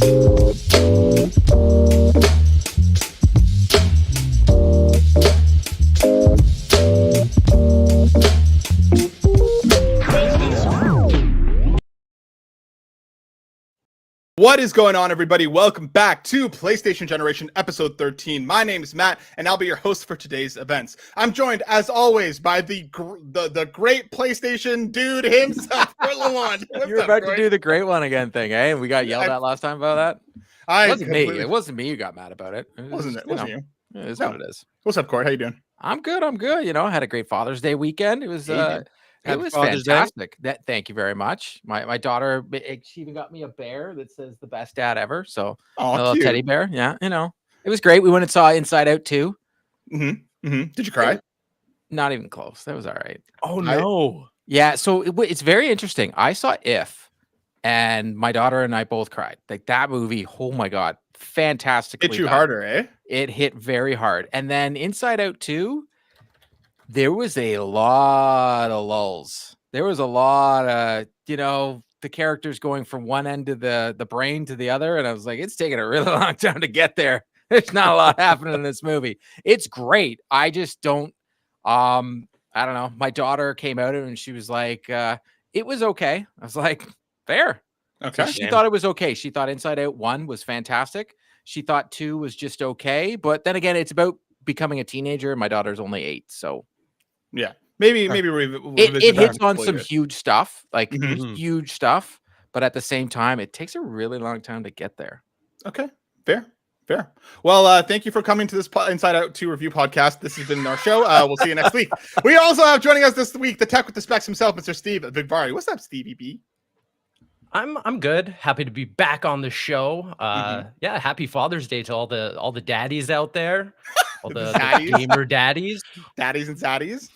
What is going on, everybody? Welcome back to PlayStation Generation Episode 13. My name is Matt, and I'll be your host for today's events. I'm joined, as always, by the great PlayStation dude himself, Lamont. You're about to do the great one again thing, eh? And we got yelled at last time about that. It wasn't me who got mad about it. Wasn't you? It is what it is. What's up, Corey? How you doing? I'm good. You know, I had a great Father's Day weekend. It was fantastic. Thank you very much. My daughter, she even got me a bear that says "the best dad ever." So a little teddy bear. Yeah, you know, it was great. We went and saw Inside Out 2. Did you cry? Not even close. That was all right. Oh no. Yeah. So it's very interesting. I saw If, and my daughter and I both cried. Like that movie. Oh my god, fantastic. Hit you harder, eh? It hit very hard. And then Inside Out 2. There was a lot of lulls. There was a lot of, the characters going from one end of the brain to the other. And I was like, it's taking a really long time to get there. There's not a lot happening in this movie. It's great. I just don't, I don't know. My daughter came out and she was like, it was okay. I was like, fair. Okay. So she thought it was okay. She thought Inside Out 1 was fantastic. She thought 2 was just okay. But then again, it's about becoming a teenager. My daughter's only 8. So. Yeah, maybe it hits on some huge stuff, like huge stuff, but at the same time, it takes a really long time to get there. Okay, fair. Well, thank you for coming to this Inside Out 2 review podcast. This has been our show. We'll see you next week. We also have joining us this week the tech with the specs himself, Mr. Steve Vigvari. What's up, Stevie B? I'm good. Happy to be back on the show. Yeah, happy Father's Day to all the daddies out there, all the gamer daddies and zaddies.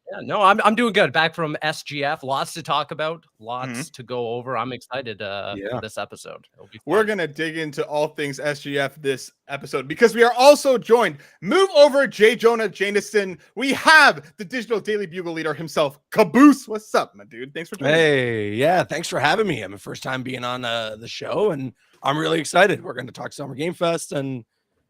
Yeah, no, I'm doing good. Back from SGF, lots to talk about, lots to go over. I'm excited for this episode. We're gonna dig into all things SGF this episode because we are also joined. Move over, J. Jonah Jameson. We have the Digital Daily Bugle leader himself, Caboose. What's up, my dude? Thanks for joining. Hey, yeah, thanks for having me. I'm the first time being on the show, and I'm really excited. We're going to talk Summer Game Fest, and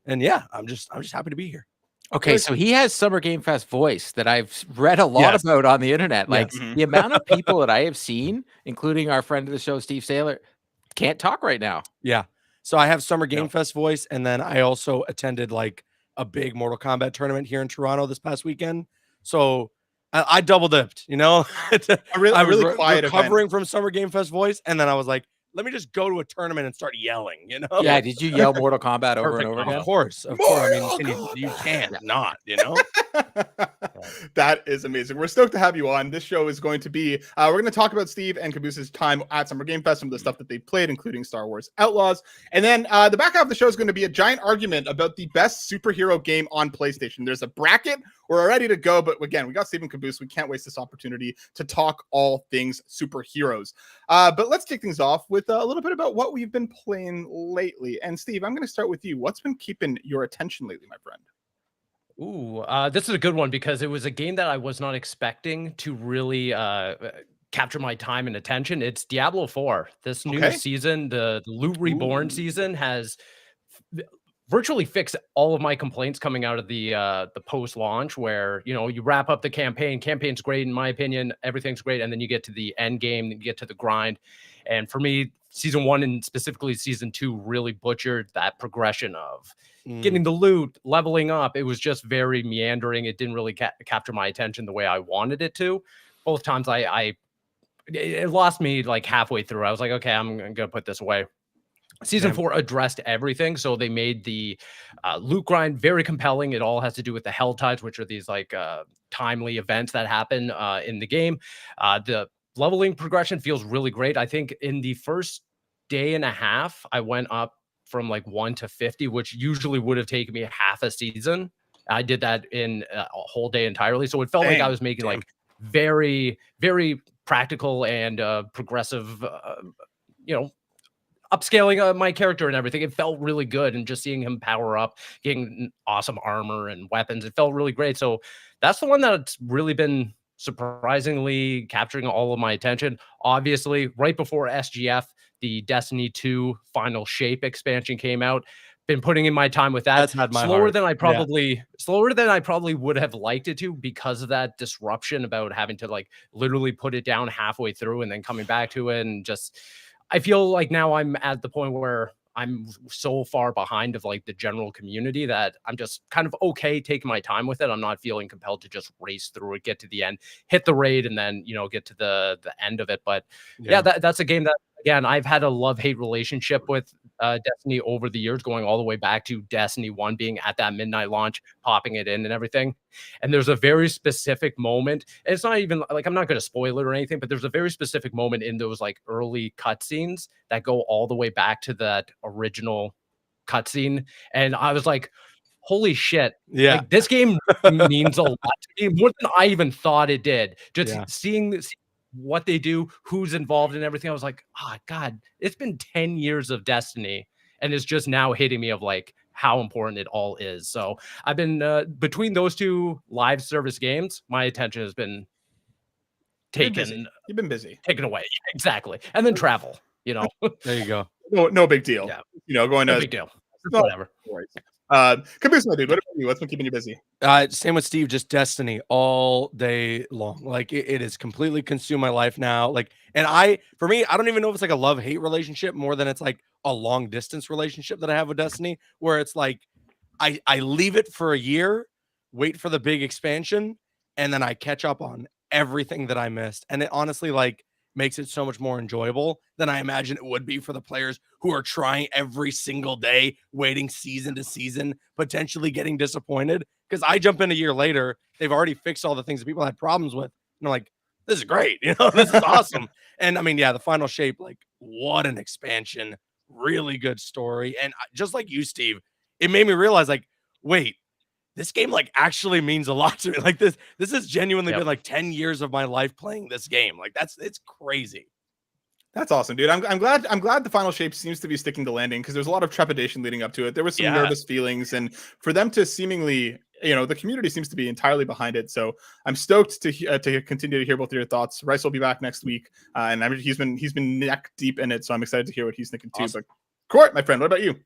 yeah, I'm just happy to be here. Okay, so he has Summer Game Fest voice that I've read a lot about on the internet. Like the amount of people that I have seen, including our friend of the show, Steve Saylor, can't talk right now. Yeah. So I have Summer Game Fest voice, and then I also attended like a big Mortal Kombat tournament here in Toronto this past weekend. So I double dipped, you know. I really quiet recovering from Summer Game Fest voice, and then I was like, let me just go to a tournament and start yelling, you know? Yeah, did you yell Mortal Kombat over and over again? Of course. I mean, you can't not, you know? That is amazing. We're stoked to have you on. This show is going to be, we're going to talk about Steve and Caboose's time at Summer Game Fest, some of the stuff that they played, including Star Wars Outlaws. And then the back half of the show is going to be a giant argument about the best superhero game on PlayStation. There's a bracket. We're ready to go. But again, we got Steve and Caboose. We can't waste this opportunity to talk all things superheroes. But let's kick things off with a little bit about what we've been playing lately. And Steve, I'm going to start with you. What's been keeping your attention lately, my friend? Ooh, this is a good one because it was a game that I was not expecting to really capture my time and attention. It's Diablo 4. This new season, the Loot Reborn season, has virtually fixed all of my complaints coming out of the post-launch, where you wrap up the campaign. Campaign's great in my opinion. Everything's great, and then you get to the end game, you get to the grind. And for me, season 1 and specifically season 2 really butchered that progression of getting the loot, leveling up. It was just very meandering. It didn't really capture my attention the way I wanted it to. Both times it lost me like halfway through. I was like, okay, I'm going to put this away. Season 4 addressed everything. So they made the loot grind very compelling. It all has to do with the Hell Tides, which are these like timely events that happen in the game. The leveling progression feels really great. I think in the first day and a half, I went up from like 1 to 50, which usually would have taken me half a season. I did that in a whole day entirely. So it felt like I was making like very, very practical and progressive, upscaling my character and everything. It felt really good. And just seeing him power up, getting awesome armor and weapons, it felt really great. So that's the one that's really been surprisingly capturing all of my attention. Obviously, right before SGF, the Destiny 2 Final Shape expansion came out. Been putting in my time with that. That's had my slower heart. than I probably would have liked it to, because of that disruption about having to like literally put it down halfway through and then coming back to it. And just, I feel like now I'm at the point where I'm so far behind of like the general community that I'm just kind of okay taking my time with it. I'm not feeling compelled to just race through it, get to the end, hit the raid, and then, you know, get to the end of it. But yeah, that's a game that, again, I've had a love-hate relationship with Destiny over the years, going all the way back to Destiny 1 being at that midnight launch, popping it in and everything. And there's a very specific moment, and it's not even like, I'm not going to spoil it or anything, but there's a very specific moment in those like early cutscenes that go all the way back to that original cutscene. And I was like, holy shit. Yeah. Like, this game means a lot to me, more than I even thought it did. Just seeing what they do, who's involved in everything. I was like, oh God, it's been 10 years of Destiny, and it's just now hitting me of like how important it all is. So I've been between those two live service games, my attention has been taken. You've been busy. Taken away. Exactly. And then travel, you know. There you go. No big deal. Yeah. You know, going No to big deal. Whatever. Caboose, my dude, what about you? What's been keeping you busy? Same with Steve, just Destiny all day long. Like it has completely consumed my life now. Like, and for me, I don't even know if it's like a love-hate relationship more than it's like a long distance relationship that I have with Destiny, where it's like I leave it for a year, wait for the big expansion, and then I catch up on everything that I missed. And it honestly like makes it so much more enjoyable than I imagine it would be for the players who are trying every single day, waiting season to season, potentially getting disappointed. Because I jump in a year later, they've already fixed all the things that people had problems with. And I'm like, this is great. You know, this is awesome. And I mean, yeah, the Final Shape, like, what an expansion. Really good story. And just like you, Steve, it made me realize, like, wait, this game like actually means a lot to me. Like this has genuinely been like 10 years of my life playing this game. Like it's crazy. That's awesome, dude. I'm glad the Final Shape seems to be sticking to landing, because there's a lot of trepidation leading up to it. There was some nervous feelings, and for them to seemingly, you know, the community seems to be entirely behind it. So I'm stoked to continue to hear both of your thoughts. Rice will be back next week, and he's been neck deep in it, so I'm excited to hear what he's thinking too. Awesome. But Court, my friend, what about you?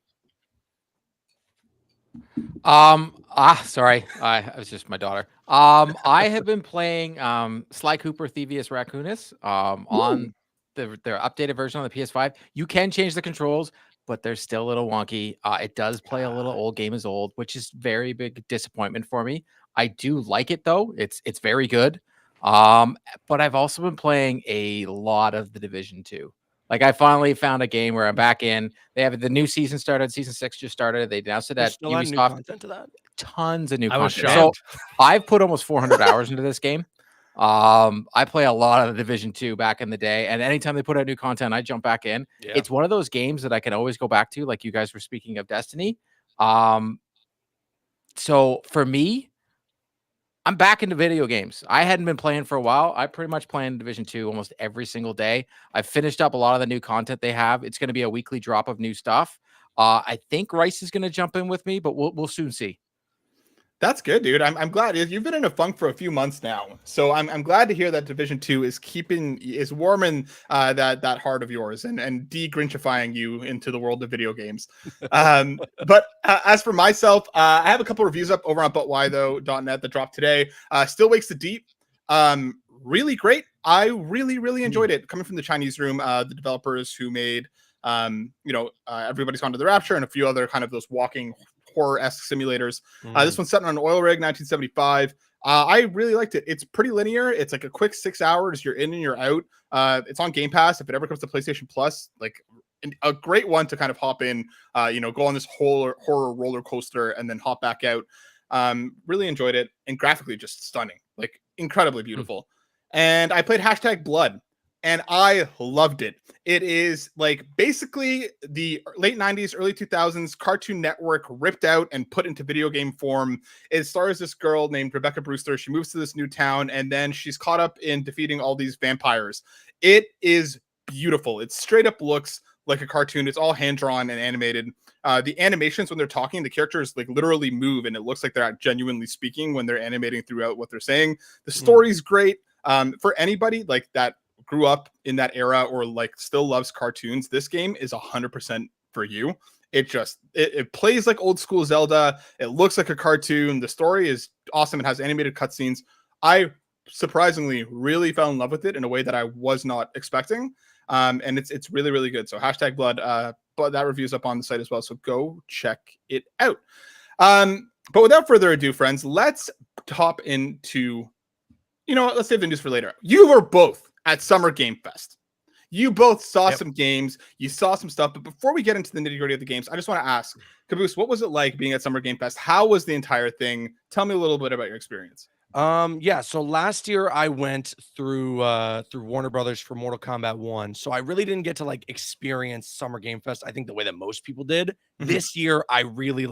Sorry. I was just my daughter. I have been playing Sly Cooper Thievius Raccoonus on their updated version on the PS5. You can change the controls, but they're still a little wonky. It does play a little old Game is Old, which is very big disappointment for me. I do like it though. It's very good. But I've also been playing a lot of The Division 2. Like, I finally found a game where I'm back in. They have the new season started. Season 6 just started. They announced it at Ubisoft. New content to that. Tons of new content. So I've put almost 400 hours into this game. I play a lot of The Division 2 back in the day, and anytime they put out new content, I jump back in. Yeah. It's one of those games that I can always go back to, like you guys were speaking of Destiny. So for me, I'm back into video games. I hadn't been playing for a while. I pretty much play in Division 2 almost every single day. I've finished up a lot of the new content they have. It's going to be a weekly drop of new stuff. I think Rice is going to jump in with me, but we'll soon see. That's good, dude. I'm glad you've been in a funk for a few months now, so I'm glad to hear that Division 2 is warming that heart of yours and de-grinchifying you into the world of video games. But as for myself, I have a couple reviews up over on butwhythough.net that dropped today. Still Wakes the Deep, really great. I really enjoyed it. Coming from the Chinese room, the developers who made Everybody's Gone to the Rapture and a few other kind of those walking horror-esque simulators. This one's set on an oil rig, 1975. I really liked it. It's pretty linear. It's like a quick 6 hours. You're in and you're out. It's on Game Pass. If it ever comes to PlayStation Plus, like a great one to kind of hop in, go on this horror roller coaster and then hop back out. Really enjoyed it, and graphically just stunning, like incredibly beautiful. And I played #Blood, and I loved it. It is like basically the late 90s, early 2000s Cartoon Network ripped out and put into video game form. It stars this girl named Rebecca Brewster. She moves to this new town, and then she's caught up in defeating all these vampires. It is beautiful. It straight up looks like a cartoon. It's all hand drawn and animated. The animations when they're talking, the characters like literally move, and it looks like they're genuinely speaking when they're animating throughout what they're saying. The story's great. For anybody like that grew up in that era or like still loves cartoons, this game is 100% for you. It plays like old school Zelda. It looks like a cartoon. The story is awesome. It has animated cutscenes. I surprisingly really fell in love with it in a way that I was not expecting. And it's really, really good. So hashtag blood, but that review's up on the site as well. So go check it out. But without further ado, friends, let's hop into, let's save the news for later. You were both at Summer Game Fest. You both saw some games, you saw some stuff, but before we get into the nitty-gritty of the games, I just want to ask, Caboose, what was it like being at Summer Game Fest? How was the entire thing? Tell me a little bit about your experience. So last year I went through Warner Brothers for Mortal Kombat 1. So I really didn't get to like experience Summer Game Fest, I think the way that most people did. This year I really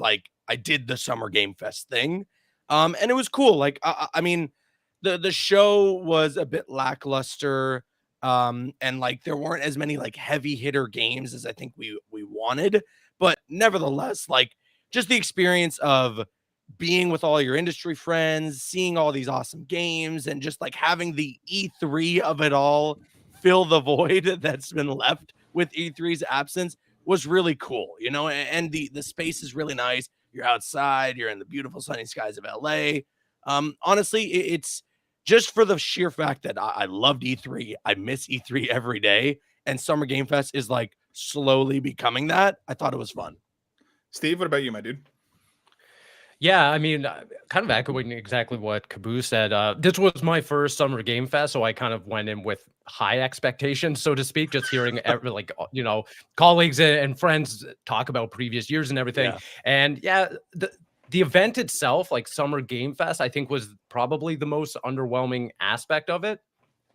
I did the Summer Game Fest thing. And it was cool. Like I mean, the show was a bit lackluster. And like there weren't as many like heavy hitter games as I think we wanted, but nevertheless, like just the experience of being with all your industry friends, seeing all these awesome games, and just like having the E3 of it all fill the void that's been left with E3's absence was really cool, and the space is really nice. You're outside, you're in the beautiful sunny skies of LA. Honestly, it's just for the sheer fact that I loved E3. I miss E3 every day. And Summer Game Fest is like slowly becoming that. I thought it was fun. Steve, what about you, my dude? Yeah, I mean, kind of echoing exactly what Caboose said. This was my first Summer Game Fest, so I kind of went in with high expectations, so to speak, just hearing colleagues and friends talk about previous years and everything. Yeah. And yeah, the event itself, like Summer Game Fest, I think was probably the most underwhelming aspect of it.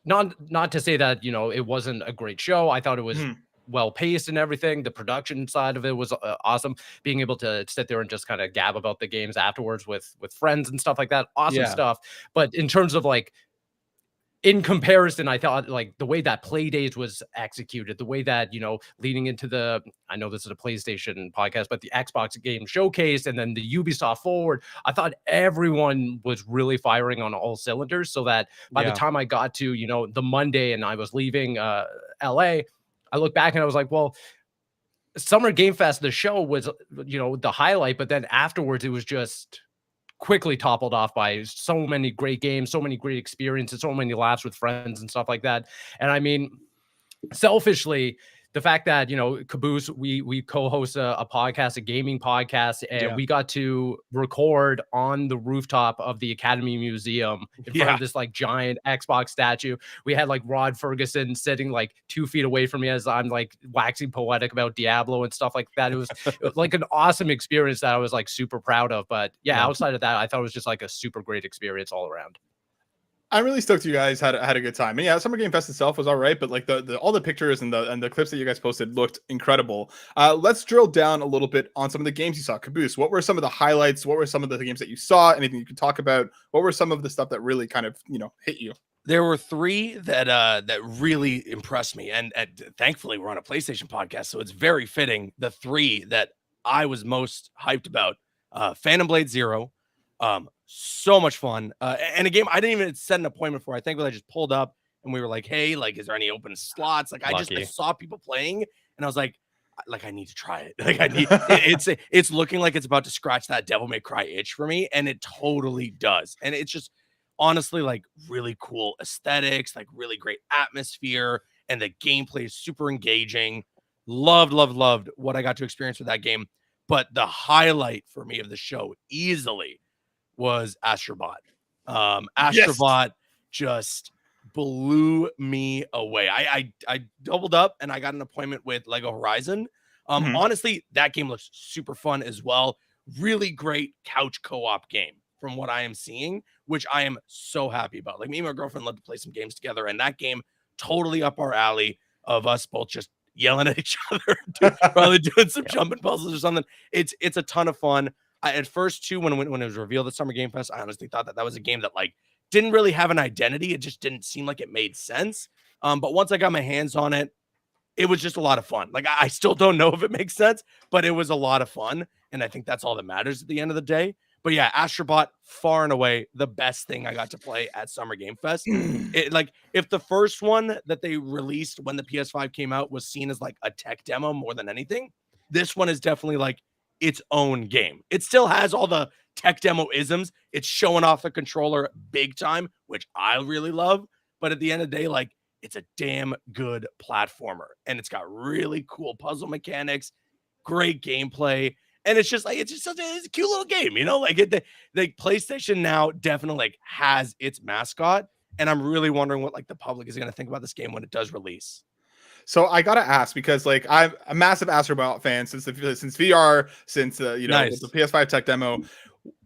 Not to say that, it wasn't a great show. I thought it was well paced and everything. The production side of it was awesome. Being able to sit there and just kind of gab about the games afterwards with friends and stuff like that. Awesome stuff. But in terms of like, in comparison, I thought like the way that Play Days was executed, the way that, leading into I know this is a PlayStation podcast, but the Xbox game showcase and then the Ubisoft Forward, I thought everyone was really firing on all cylinders, so that by the time I got to, the Monday and I was leaving LA, I look back and I was like, well, Summer Game Fest, the show was, the highlight, but then afterwards it was just quickly toppled off by so many great games, so many great experiences, so many laughs with friends and stuff like that. And I mean, selfishly, the fact that, Caboose, we co-host a podcast, a gaming podcast, and we got to record on the rooftop of the Academy Museum in front of this like giant Xbox statue. We had like Rod Ferguson sitting like 2 feet away from me as I'm like waxing poetic about Diablo and stuff like that. It was like an awesome experience that I was like super proud of. But outside of that, I thought it was just like a super great experience all around. I'm really stoked you guys had a good time. And yeah, Summer Game Fest itself was all right, but like the all the pictures and the clips that you guys posted looked incredible. Let's drill down a little bit on some of the games you saw. Caboose, what were some of the highlights? What were some of the games that you saw? Anything you could talk about? What were some of the stuff that really kind of hit you? There were 3 that really impressed me, and thankfully we're on a PlayStation podcast, so it's very fitting. The 3 that I was most hyped about: Phantom Blade Zero. So much fun. And a game I didn't even set an appointment for. I think I just pulled up and we were like, hey, like, is there any open slots? Like, I saw people playing and I was like, I need to try it. Like, I need it's looking like it's about to scratch that Devil May Cry itch for me. And it totally does. And it's just honestly like really cool aesthetics, like really great atmosphere. And the gameplay is super engaging. Loved what I got to experience with that game. But the highlight for me of the show easily was Astrobot. Astrobot just blew me away. I doubled up and I got an appointment with Lego Horizon. Honestly, that game looks super fun as well. Really great couch co-op game from what I am seeing, which I am so happy about. Like, me and my girlfriend love to play some games together, and that game totally up our alley of us both just yelling at each other, probably doing some jumping puzzles or something. It's a ton of fun. At first, too, when it was revealed at Summer Game Fest, I honestly thought that was a game that like didn't really have an identity. It just didn't seem like it made sense. But once I got my hands on it, it was just a lot of fun. Like, I still don't know if it makes sense, but it was a lot of fun. And I think that's all that matters at the end of the day. But yeah, Astrobot, far and away the best thing I got to play at Summer Game Fest. Like, if the first one that they released when the PS5 came out was seen as like a tech demo more than anything, this one is definitely like its own game. It still has all the tech demo isms. It's showing off the controller big time, which I really love. But at the end of the day, like, it's a damn good platformer, and it's got really cool puzzle mechanics, great gameplay, and it's just such a cute little game, you know? Like, the PlayStation now definitely like has its mascot, and I'm really wondering what like the public is going to think about this game when it does release. So I gotta ask, because like I'm a massive Astrobot fan since VR, since Nice. the PS5 tech demo.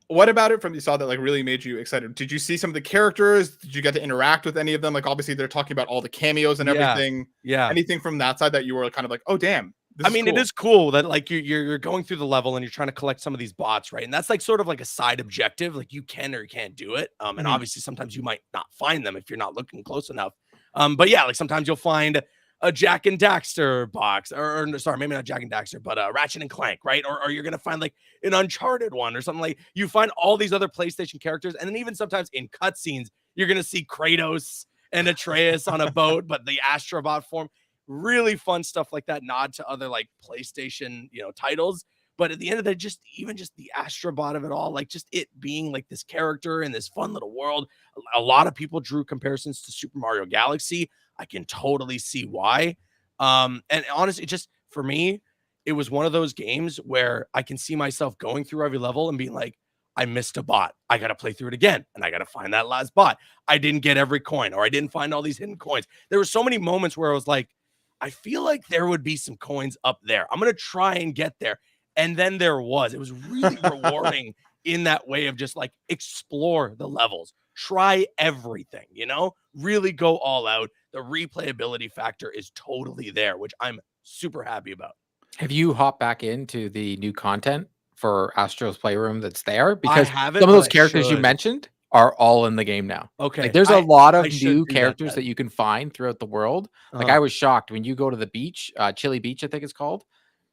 What about it from you saw that like really made you excited? Did you see some of the characters? Did you get to interact with any of them? Like, obviously they're talking about all the cameos and everything. Yeah. Anything from that side that you were kind of like, oh damn. I mean, it is cool that like you're going through the level and you're trying to collect some of these bots, right? And that's like sort of like a side objective. Like, you can or you can't do it. And obviously sometimes you might not find them if you're not looking close enough. But yeah, like sometimes you'll find a Jack and Daxter box, or sorry, maybe not Jack and Daxter, but Ratchet and Clank, right? Or you're gonna find like an Uncharted one or something. Like, you find all these other PlayStation characters, and then even sometimes in cutscenes, you're gonna see Kratos and Atreus on a boat, but the Astrobot form. Really fun stuff like that. Nod to other like PlayStation, titles. But at the end of the day, even the Astrobot of it all, like just it being like this character in this fun little world. A lot of people drew comparisons to Super Mario Galaxy. I can totally see why. And honestly, just for me, it was one of those games where I can see myself going through every level and being like, I missed a bot. I got to play through it again. And I got to find that last bot. I didn't get every coin, or I didn't find all these hidden coins. There were so many moments where I was like, I feel like there would be some coins up there. I'm going to try and get there. And then there was. It was really rewarding in that way of just like explore the levels, try everything, really go all out. The replayability factor is totally there, which I'm super happy about. Have you hopped back into the new content for Astro's Playroom that's there? I Because haven't, some of but those I characters you should. mentioned are all in the game now. Okay. Like, there's a lot of I should new do characters then. that you can find throughout the world. Like, Uh-huh. I was shocked when you go to the beach, Chili Beach, I think it's called.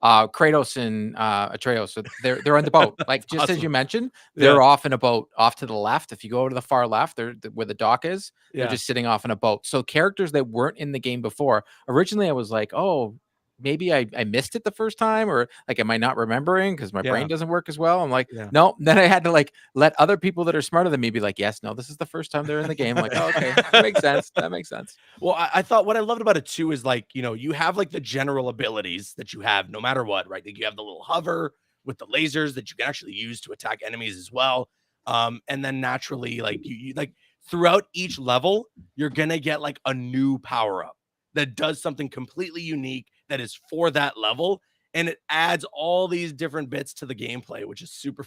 Kratos and Atreus, so they're on the boat. Like, just as Awesome. you mentioned, they're off in a boat off to the left. If you go to the far left, they're where the dock is. They're just sitting off in a boat. So characters that weren't in the game before. Originally, I was like, oh, maybe I missed it the first time, or like, am I not remembering because my brain doesn't work as well? I'm like, no. Then I had to like let other people that are smarter than me be like, yes, no, this is the first time they're in the game. I'm like, oh, okay, that makes sense. That makes sense. Well, I thought what I loved about it too is like, you have like the general abilities that you have no matter what, right? Like, you have the little hover with the lasers that you can actually use to attack enemies as well. And then naturally, like you like throughout each level, you're gonna get like a new power up that does something completely unique that is for that level, and it adds all these different bits to the gameplay, which is super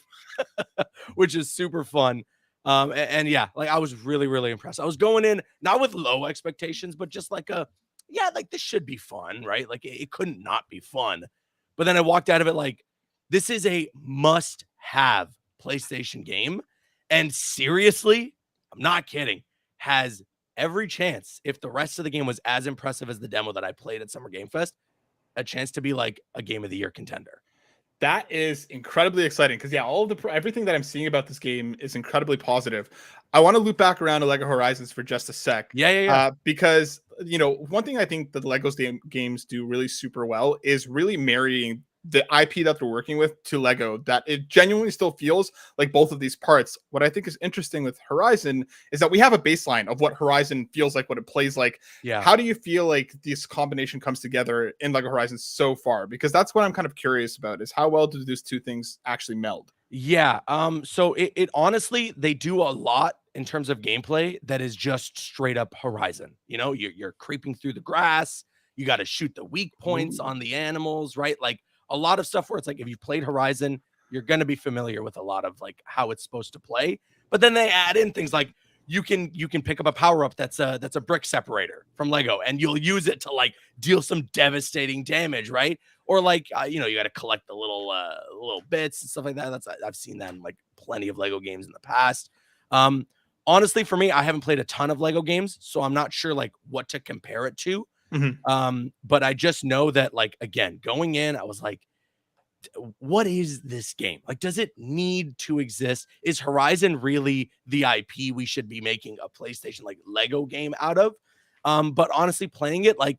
fun. And yeah, like I was really, really impressed. I was going in not with low expectations, but just like like this should be fun, right? Like it couldn't not be fun. But then I walked out of it like, this is a must-have PlayStation game. And seriously, I'm not kidding, has every chance, if the rest of the game was as impressive as the demo that I played at Summer Game Fest, a chance to be like a Game of the Year contender. That is incredibly exciting because all of everything that I'm seeing about this game is incredibly positive. I want to loop back around to Lego Horizons for just a sec. Yeah. Because one thing I think that the Legos games do really super well is really marrying the IP that they're working with to Lego, that it genuinely still feels like both of these parts. What I think is interesting with Horizon is that we have a baseline of what Horizon feels like, what it plays like. Yeah. How do you feel like this combination comes together in Lego Horizon so far? Because that's what I'm kind of curious about, is how well do those two things actually meld? Yeah. So it honestly, they do a lot in terms of gameplay that is just straight up Horizon. You're creeping through the grass. You got to shoot the weak points on the animals, right? Like a lot of stuff where it's like, if you've played Horizon, you're going to be familiar with a lot of like how it's supposed to play. But then they add in things like you can pick up a power up that's a brick separator from Lego, and you'll use it to like deal some devastating damage, right? Or like you got to collect the little bits and stuff like that. I've seen that in like plenty of Lego games in the past. Honestly, for me, I haven't played a ton of Lego games, so I'm not sure like what to compare it to. But I just know that, like, again, going in, I was like, what is this game? Like, does it need to exist? Is Horizon really the IP we should be making a PlayStation like Lego game out of? But honestly, playing it, like,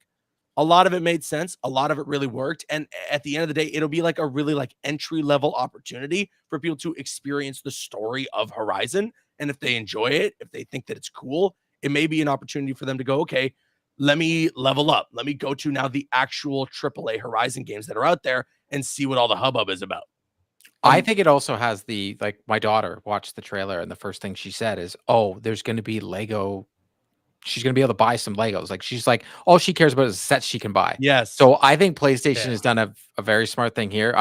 a lot of it made sense. A lot of it really worked. And at the end of the day, it'll be like a really like entry level opportunity for people to experience the story of Horizon. And if they enjoy it, if they think that it's cool, it may be an opportunity for them to go, okay, let me level up. Let me go to now the actual AAA Horizon games that are out there and see what all the hubbub is about. I think it also has the, like, my daughter watched the trailer and the first thing she said is, oh, there's going to be Lego. She's going to be able to buy some Legos. Like, she's like, all she cares about is sets she can buy. Yes. So I think PlayStation has done a very smart thing here.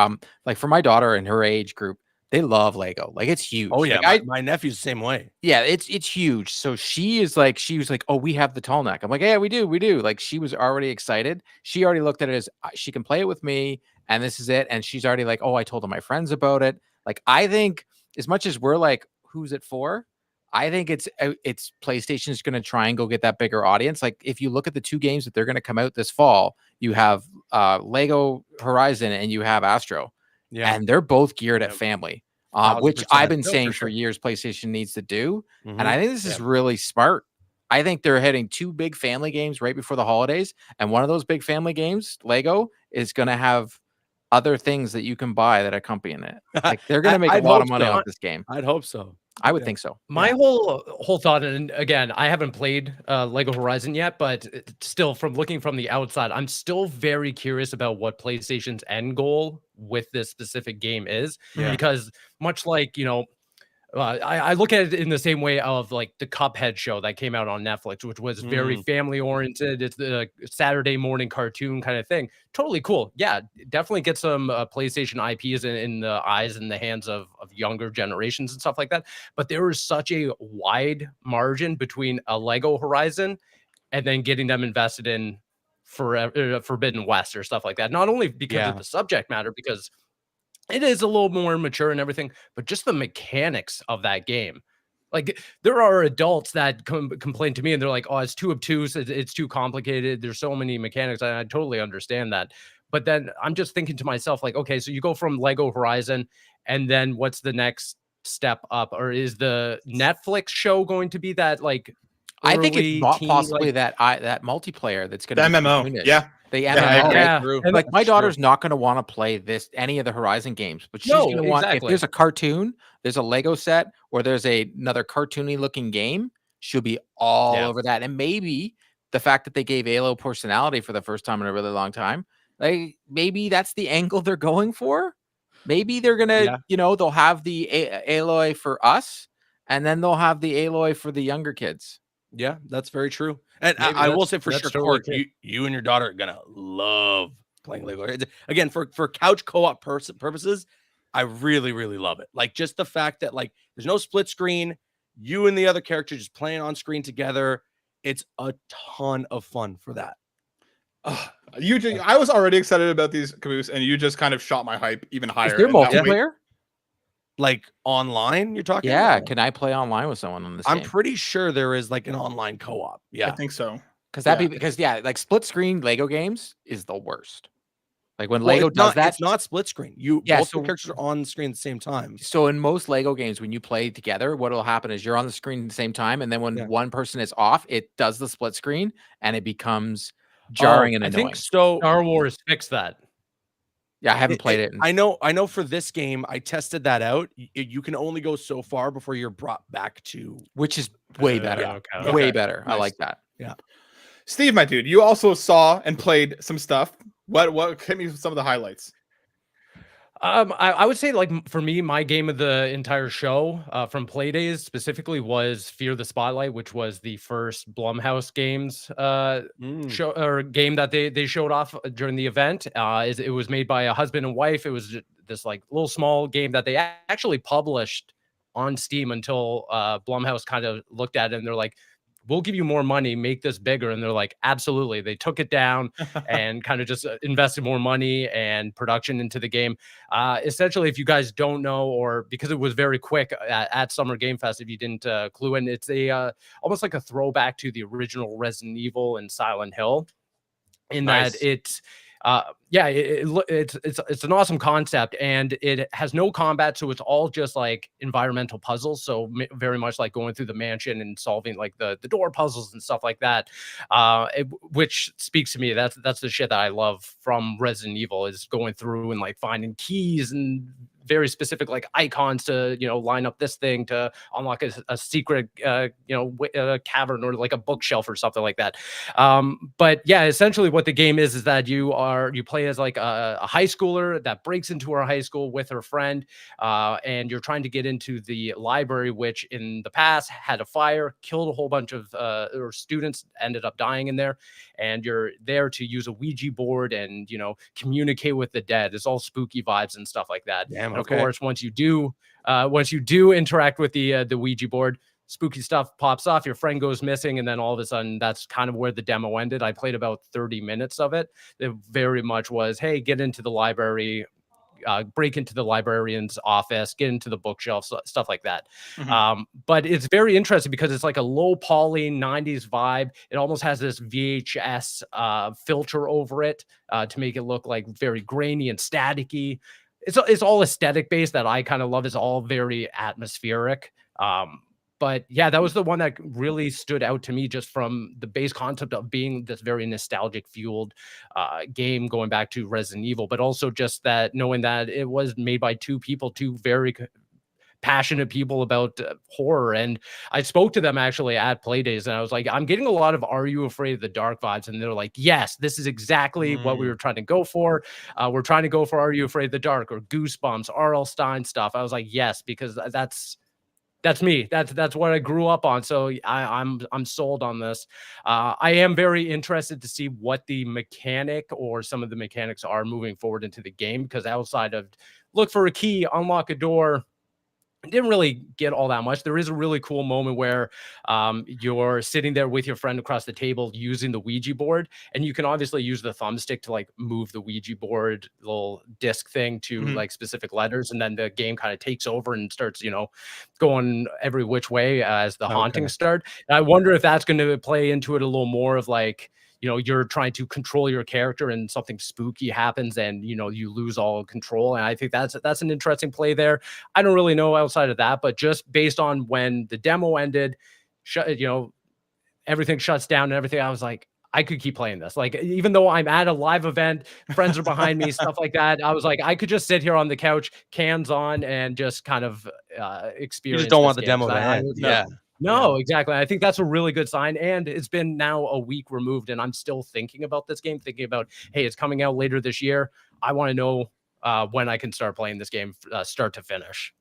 Like, for my daughter and her age group, they love Lego. Like, it's huge. Oh yeah, like, my nephew's the same way. Yeah, it's huge. So she was like, oh, we have the tall neck. I'm like, yeah, we do. Like, she was already excited. She already looked at it as she can play it with me, and this is it. And she's already like, oh, I told all my friends about it. Like, I think as much as we're like, who's it for? I think it's PlayStation is going to try and go get that bigger audience. Like, if you look at the two games that they're going to come out this fall, you have Lego Horizon and you have Astro, and they're both geared at family. Which I've been saying for years PlayStation needs to do. And I think this is really smart. I think they're hitting two big family games right before the holidays. And one of those big family games, Lego, is going to have other things that you can buy that accompany it. Like, they're going to make a lot of money off this game. I'd hope so. I would think so. My whole thought, and again, I haven't played Lego Horizon yet, but still, from looking from the outside, I'm still very curious about what PlayStation's end goal with this specific game is. Because much like, you know, I look at it in the same way of like the Cuphead show that came out on Netflix, which was very family oriented. It's the Saturday morning cartoon kind of thing. Totally cool. Yeah, definitely get some PlayStation IPs in the eyes and the hands of younger generations and stuff like that. But there is such a wide margin between a Lego Horizon and then getting them invested in Forbidden West or stuff like that. Not only because of the subject matter, because it is a little more mature and everything, but just the mechanics of that game. Like, there are adults that complain to me and they're like, oh, it's too obtuse. It's too complicated. There's so many mechanics. And I totally understand that. But then I'm just thinking to myself, like, okay, so you go from Lego Horizon and then what's the next step up? Or is the Netflix show going to be that, like, I think it's possibly that multiplayer that's going to be MMO. Yeah. The MMO. And like, my daughter's not going to want to play any of the Horizon games, but she's going to want, if there's a cartoon, there's a Lego set, or there's another cartoony looking game, she'll be all over that. And maybe the fact that they gave Aloy personality for the first time in a really long time, like, maybe that's the angle they're going for. Maybe they're going to, you know, they'll have the Aloy for us, and then they'll have the Aloy for the younger kids. Yeah, that's very true. And I will say for sure, totally Court, you and your daughter are gonna love playing Lego. Again, for couch co-op purposes, I really, really love it. Like, just the fact that, like, there's no split screen, you and the other character just playing on screen together. It's a ton of fun for that. I was already excited about these, Caboose, and you just kind of shot my hype even higher. Is there multiplayer? Like, online, you're talking? Yeah, can I play online with someone on this game? I'm pretty sure there is like an online co-op. Yeah, I think so. Because like split screen Lego games is the worst. Like, when Lego does that, it's not split screen. Both the characters are on the screen at the same time. So in most Lego games, when you play together, what will happen is you're on the screen at the same time, and then when one person is off, it does the split screen, and it becomes jarring and annoying. I think Star Wars fixed that. Yeah, I haven't played it. I know for this game, I tested that out. You can only go so far before you're brought back to, which is way better. Way better. Nice. I like that. Yeah. Steve, my dude, you also saw and played some stuff. What hit me with some of the highlights? I would say, like, for me, my game of the entire show from Playdays specifically was Fear the Spotlight, which was the first Blumhouse games show or game that they showed off during the event. It was made by a husband and wife. It was this like little small game that they actually published on Steam until Blumhouse kind of looked at it and they're like, we'll give you more money, make this bigger. And they're like, absolutely. They took it down and kind of just invested more money and production into the game. Essentially, if you guys don't know, or because it was very quick at Summer Game Fest, if you didn't clue in, it's almost like a throwback to the original Resident Evil and Silent Hill. in Nice. that it's it's an awesome concept, and it has no combat, so it's all just like environmental puzzles, so very much like going through the mansion and solving like the door puzzles and stuff like that, which speaks to me. That's the shit that I love from Resident Evil, is going through and like finding keys and very specific like icons to, you know, line up this thing to unlock a secret cavern or like a bookshelf or something like that. But yeah, essentially what the game is that you play as like a high schooler that breaks into her high school with her friend, and you're trying to get into the library, which in the past had a fire, killed a whole bunch of or students ended up dying in there, and you're there to use a Ouija board and, you know, communicate with the dead. It's all spooky vibes and stuff like that. Damn, and of course, once you do interact with the Ouija board, spooky stuff pops off, your friend goes missing, and then all of a sudden, that's kind of where the demo ended. I played about 30 minutes of it. It very much was, hey, get into the library, break into the librarian's office, get into the bookshelf, stuff like that. But it's very interesting because it's like a low poly 90s vibe. It almost has this VHS filter over it to make it look like very grainy and staticky. It's all aesthetic based that I kind of love. It's all very atmospheric. But yeah, that was the one that really stood out to me, just from the base concept of being this very nostalgic fueled game going back to Resident Evil, but also just that knowing that it was made by two very passionate people about horror. And I spoke to them actually at Playdays, and I was like, I'm getting a lot of Are You Afraid of the Dark vibes. And they're like, yes, this is exactly what we were trying to go for. We're trying to go for Are You Afraid of the Dark or Goosebumps, R.L. Stein stuff. I was like, yes, because that's me. That's what I grew up on. So I'm sold on this. I am very interested to see what the mechanic or some of the mechanics are moving forward into the game, because outside of look for a key, unlock a door, I didn't really get all that much. There is a really cool moment where you're sitting there with your friend across the table using the Ouija board, and you can obviously use the thumbstick to like move the Ouija board little disc thing to like specific letters, and then the game kind of takes over and starts, you know, going every which way as the hauntings start. And I wonder if that's going to play into it a little more of like, you know, you're trying to control your character and something spooky happens and, you know, you lose all control. And I think that's an interesting play there. I don't really know outside of that, but just based on when the demo ended, you know, everything shuts down and everything, I was like, I could keep playing this. Like, even though I'm at a live event, friends are behind me, stuff like that, I was like, I could just sit here on the couch, cans on, and just kind of experience. You just don't want the demo to end. Yeah. No, exactly. I think that's a really good sign. And it's been now a week removed, and I'm still thinking about this game, thinking about, hey, it's coming out later this year. I want to know when I can start playing this game, start to finish.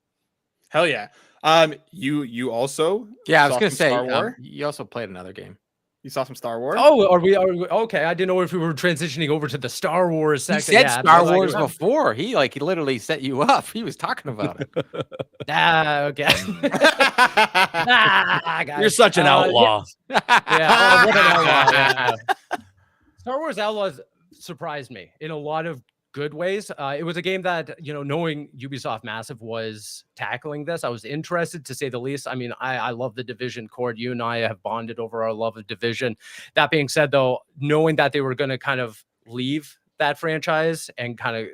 Hell yeah. You also I was gonna say you also played another game. You saw some Star Wars? Oh, are we okay? I didn't know if we were transitioning over to the Star Wars section. He said Star Wars before. He literally set you up. He was talking about it. Okay. You're such an outlaw. What an outlaw. Yeah. Star Wars Outlaws surprised me in a lot of good ways. It was a game that, you know, knowing Ubisoft Massive was tackling this, I was interested, to say the least. I mean, I love the Division. Cord, you and I have bonded over our love of Division. That being said, though, knowing that they were going to kind of leave that franchise and kind of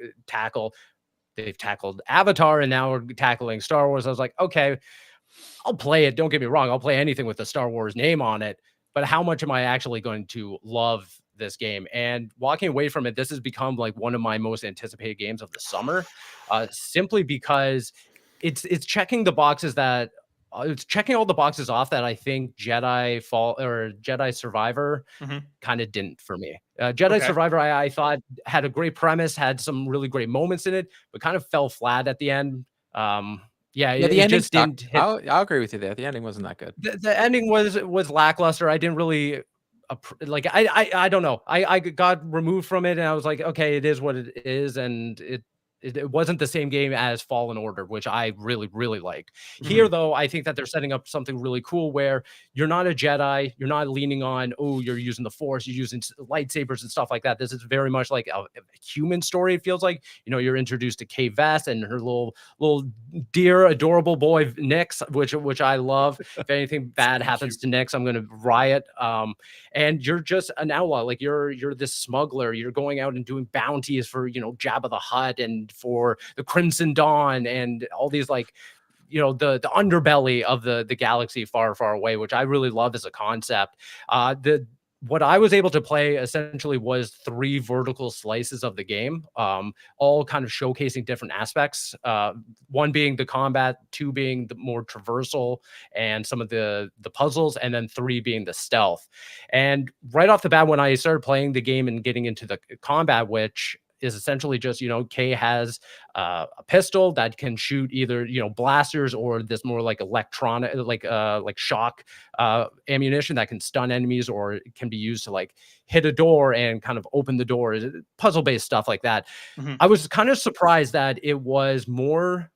they've tackled Avatar and now we're tackling Star Wars, I was like, okay, I'll play it. Don't get me wrong. I'll play anything with the Star Wars name on it. But how much am I actually going to love this game? And walking away from it, this has become like one of my most anticipated games of the summer, simply because it's checking the boxes that it's checking all the boxes off that I think Jedi Survivor kind of didn't for me. Survivor, I thought had a great premise, had some really great moments in it, but kind of fell flat at the end. The ending just didn't hit. I'll agree with you there. The ending wasn't that good. The ending was lackluster. I didn't really like. I don't know. I got removed from it, and I was like, okay, it is what it is, and it wasn't the same game as Fallen Order, which I really, really liked. Here, though, I think that they're setting up something really cool where you're not a Jedi, you're not leaning on, oh, you're using the Force, you're using lightsabers and stuff like that. This is very much like a human story. It feels like, you know, you're introduced to Kay Vess and her little dear, adorable boy Nix, which I love. If anything bad happens to Nix, I'm gonna riot. And you're just an outlaw, like you're this smuggler. You're going out and doing bounties for, you know, Jabba the Hutt and for the Crimson Dawn and all these, like, you know, the underbelly of the galaxy far, far away, which I really love as a concept. What I was able to play essentially was 3 vertical slices of the game, all kind of showcasing different aspects. 1 being the combat, 2 being the more traversal and some of the puzzles, and then 3 being the stealth. And right off the bat, when I started playing the game and getting into the combat, which is essentially just, you know, Kay has a pistol that can shoot either, you know, blasters or this more like electronic, like shock ammunition that can stun enemies, or it can be used to like hit a door and kind of open the door, puzzle based stuff like that. I was kind of surprised that it was more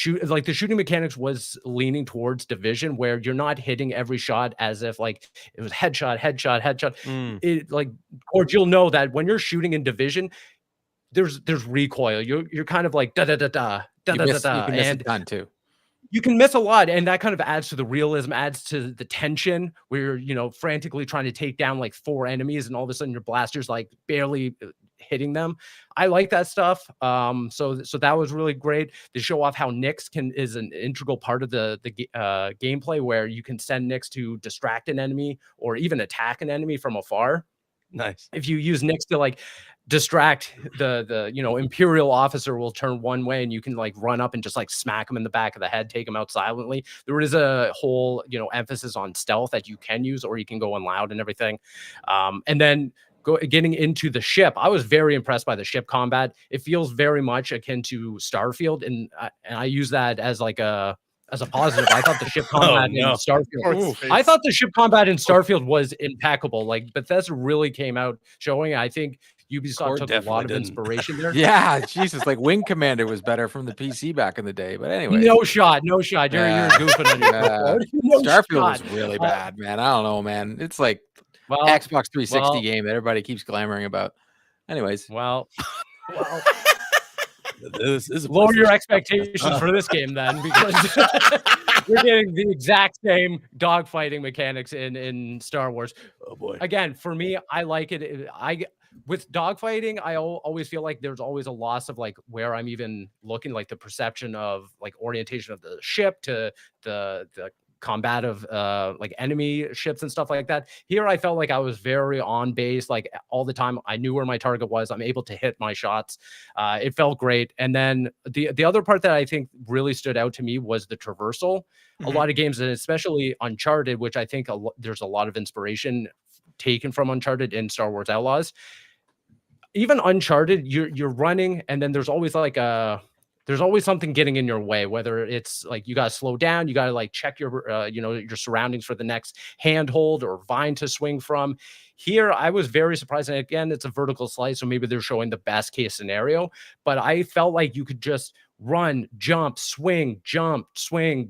the shooting mechanics was leaning towards Division, where you're not hitting every shot as if like it was headshot. It like, or you'll know that when you're shooting in Division, there's recoil. You're kind of like da da da da da da da, and a ton too. You can miss a lot, and that kind of adds to the realism, adds to the tension, where you're, you know, frantically trying to take down like 4 enemies, and all of a sudden your blaster's like barely hitting them. I like that stuff. So that was really great to show off how Nix is an integral part of the gameplay, where you can send Nix to distract an enemy or even attack an enemy from afar. Nice. If you use Nix to like distract the you know, Imperial officer will turn one way, and you can like run up and just like smack him in the back of the head, take him out silently. There is a whole, you know, emphasis on stealth that you can use, or you can go in loud and everything. And then getting into the ship, I was very impressed by the ship combat. It feels very much akin to Starfield, and I use that as like a positive. I thought the ship combat in Starfield. I thought the ship combat in Starfield was impeccable. Like Bethesda really came out showing. I think Ubisoft took a lot of inspiration there. Yeah, Jesus, like Wing Commander was better from the PC back in the day. But anyway, no shot. You're goofing on your Starfield was really bad, man. I don't know, man. It's like Xbox 360 game that everybody keeps clamoring about. Anyways, this is lower your expectations for this game then, because you're getting the exact same dogfighting mechanics in Star Wars. Oh boy! Again, for me, I like it. With dogfighting, I always feel like there's always a loss of like where I'm even looking, like the perception of like orientation of the ship to the combative like enemy ships and stuff like that. Here I felt like I was very on base, like all the time. I knew where my target was. I'm able to hit my shots. It felt great. And then the other part that I think really stood out to me was the traversal. A lot of games, and especially Uncharted, which I think there's a lot of inspiration taken from Uncharted in Star Wars Outlaws. Even Uncharted, you're running, and then there's always like there's always something getting in your way, whether it's like you got to slow down, you got to like check your you know, your surroundings for the next handhold or vine to swing from. Here I was very surprised, and again, it's a vertical slice, so maybe they're showing the best case scenario, but I felt like you could just run, jump, swing,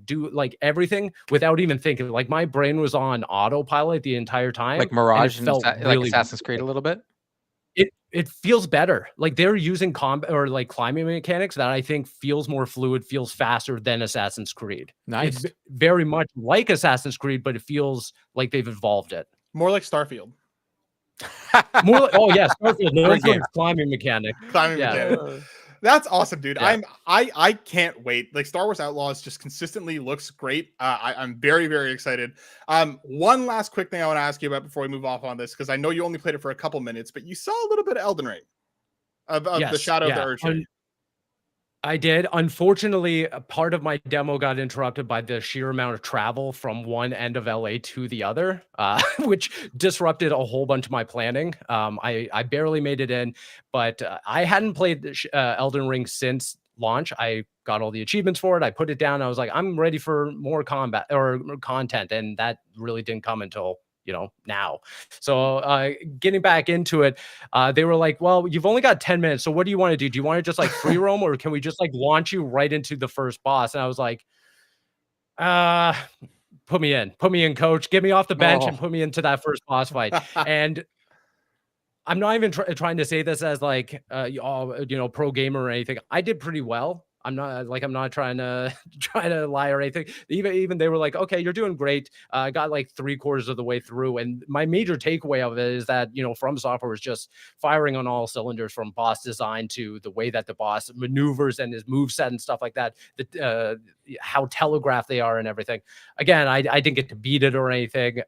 do like everything without even thinking. Like my brain was on autopilot the entire time, like Mirage and felt like really Assassin's Creed a little bit. It feels better. Like they're using combat or like climbing mechanics that I think feels more fluid, feels faster than Assassin's Creed. Nice. It's very much like Assassin's Creed, but it feels like they've evolved it. More like Starfield. More like, oh yeah, Starfield. No climbing mechanic. Mechanic. That's awesome, dude. Yeah. I can't wait. Like Star Wars Outlaws just consistently looks great. I'm very, very excited. One last quick thing I want to ask you about before we move off on this, because I know you only played it for a couple minutes, but you saw a little bit of Elden Ring, of the Shadow of the Erdtree. I did. Unfortunately, a part of my demo got interrupted by the sheer amount of travel from one end of LA to the other, which disrupted a whole bunch of my planning. I barely made it in, but I hadn't played Elden Ring since launch. I got all the achievements for it. I put it down. I was like, I'm ready for more combat or content, and that really didn't come until now. So getting back into it, they were like, well, you've only got 10 minutes. So what do you want to do? Do you want to just like free roam, or can we just like launch you right into the first boss? And I was like, put me in, coach, get me off the bench and put me into that first boss fight. And I'm not even trying to say this as like, pro gamer or anything. I did pretty well. I'm not trying to lie or anything. Even they were like, okay, you're doing great. I got like 3/4 of the way through. And my major takeaway of it is that, From Software is just firing on all cylinders, from boss design to the way that the boss maneuvers and his moveset and stuff like that, how telegraphed they are and everything. Again, I didn't get to beat it or anything,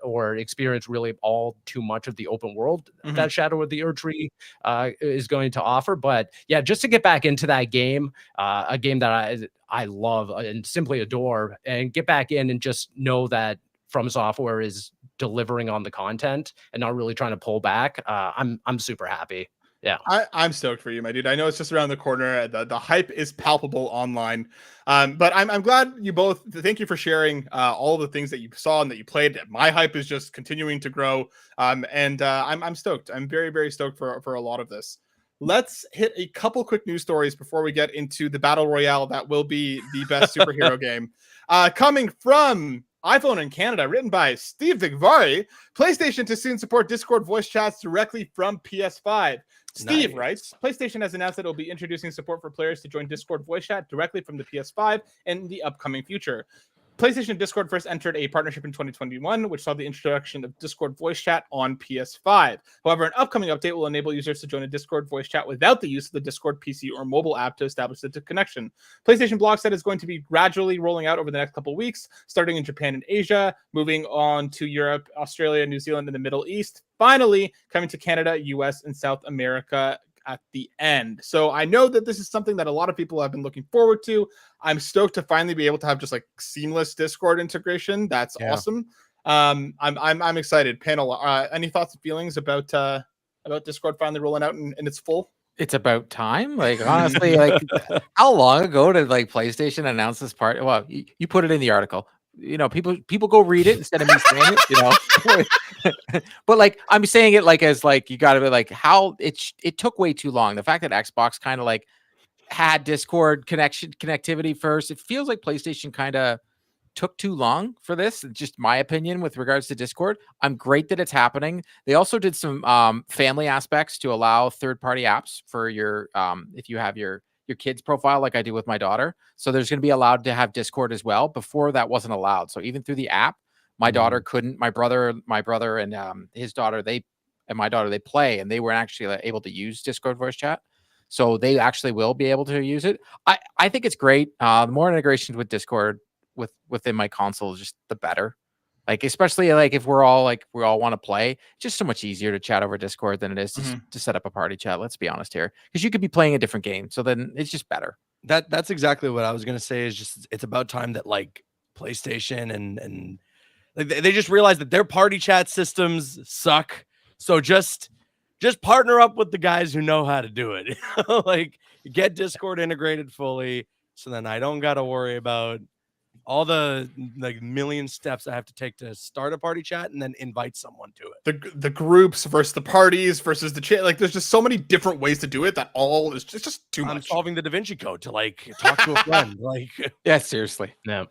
or experience really all too much of the open world that Shadow of the Erdtree is going to offer. But yeah, just to get back into that game, a game that I love and simply adore, and get back in and just know that From Software is delivering on the content and not really trying to pull back. I'm super happy. Yeah, I'm stoked for you, my dude. I know it's just around the corner. The hype is palpable online. But I'm glad you both. Thank you for sharing all of the things that you saw and that you played. My hype is just continuing to grow. And I'm stoked. I'm very, very stoked for a lot of this. Let's hit a couple quick news stories before we get into the battle royale that will be the best superhero game. Coming from iPhone in Canada, written by Steve Vigvari, PlayStation to soon support Discord voice chats directly from PS5. Steve writes, PlayStation has announced that it will be introducing support for players to join Discord voice chat directly from the PS5 in the upcoming future. PlayStation and Discord first entered a partnership in 2021, which saw the introduction of Discord voice chat on PS5. However, an upcoming update will enable users to join a Discord voice chat without the use of the Discord PC or mobile app to establish the connection. PlayStation blog said it's going to be gradually rolling out over the next couple of weeks, starting in Japan and Asia, moving on to Europe, Australia, New Zealand, and the Middle East. Finally, coming to Canada, US, and South America at the end. So I know that this is something that a lot of people have been looking forward to. I'm stoked to finally be able to have just like seamless Discord integration. That's awesome. I'm excited. Panel, any thoughts and feelings about Discord finally rolling out in its full? It's about time. Like, honestly, like how long ago did like PlayStation announce this part? Well, you put it in the article. People go read it instead of me saying it, but like I'm saying it like as like you got to be like how it took way too long. The fact that Xbox kind of like had Discord connectivity first, it feels like PlayStation kind of took too long for this. Just my opinion with regards to Discord. I'm great that it's happening. They also did some family aspects to allow third-party apps for your if you have your kid's profile, like I do with my daughter. So there's going to be allowed to have Discord as well. Before that wasn't allowed. So even through the app, my daughter couldn't. My brother and his daughter, my daughter, they play, and they were actually able to use Discord voice chat. So they actually will be able to use it. I think it's great. The more integrations with Discord within my console, just the better. Like, especially like if we all want to play, it's just so much easier to chat over Discord than it is to set up a party chat. Let's be honest here, because you could be playing a different game. So then it's just better. That's exactly what I was going to say, is just, it's about time that like PlayStation and like they just realized that their party chat systems suck. So just partner up with the guys who know how to do it. Like, get Discord integrated fully. So then I don't got to worry about all the like million steps I have to take to start a party chat and then invite someone to it. The groups versus the parties versus the chat. Like, there's just so many different ways to do it that all is just too much. I'm solving the Da Vinci Code to like talk to a friend. Like, yeah, seriously. Yeah.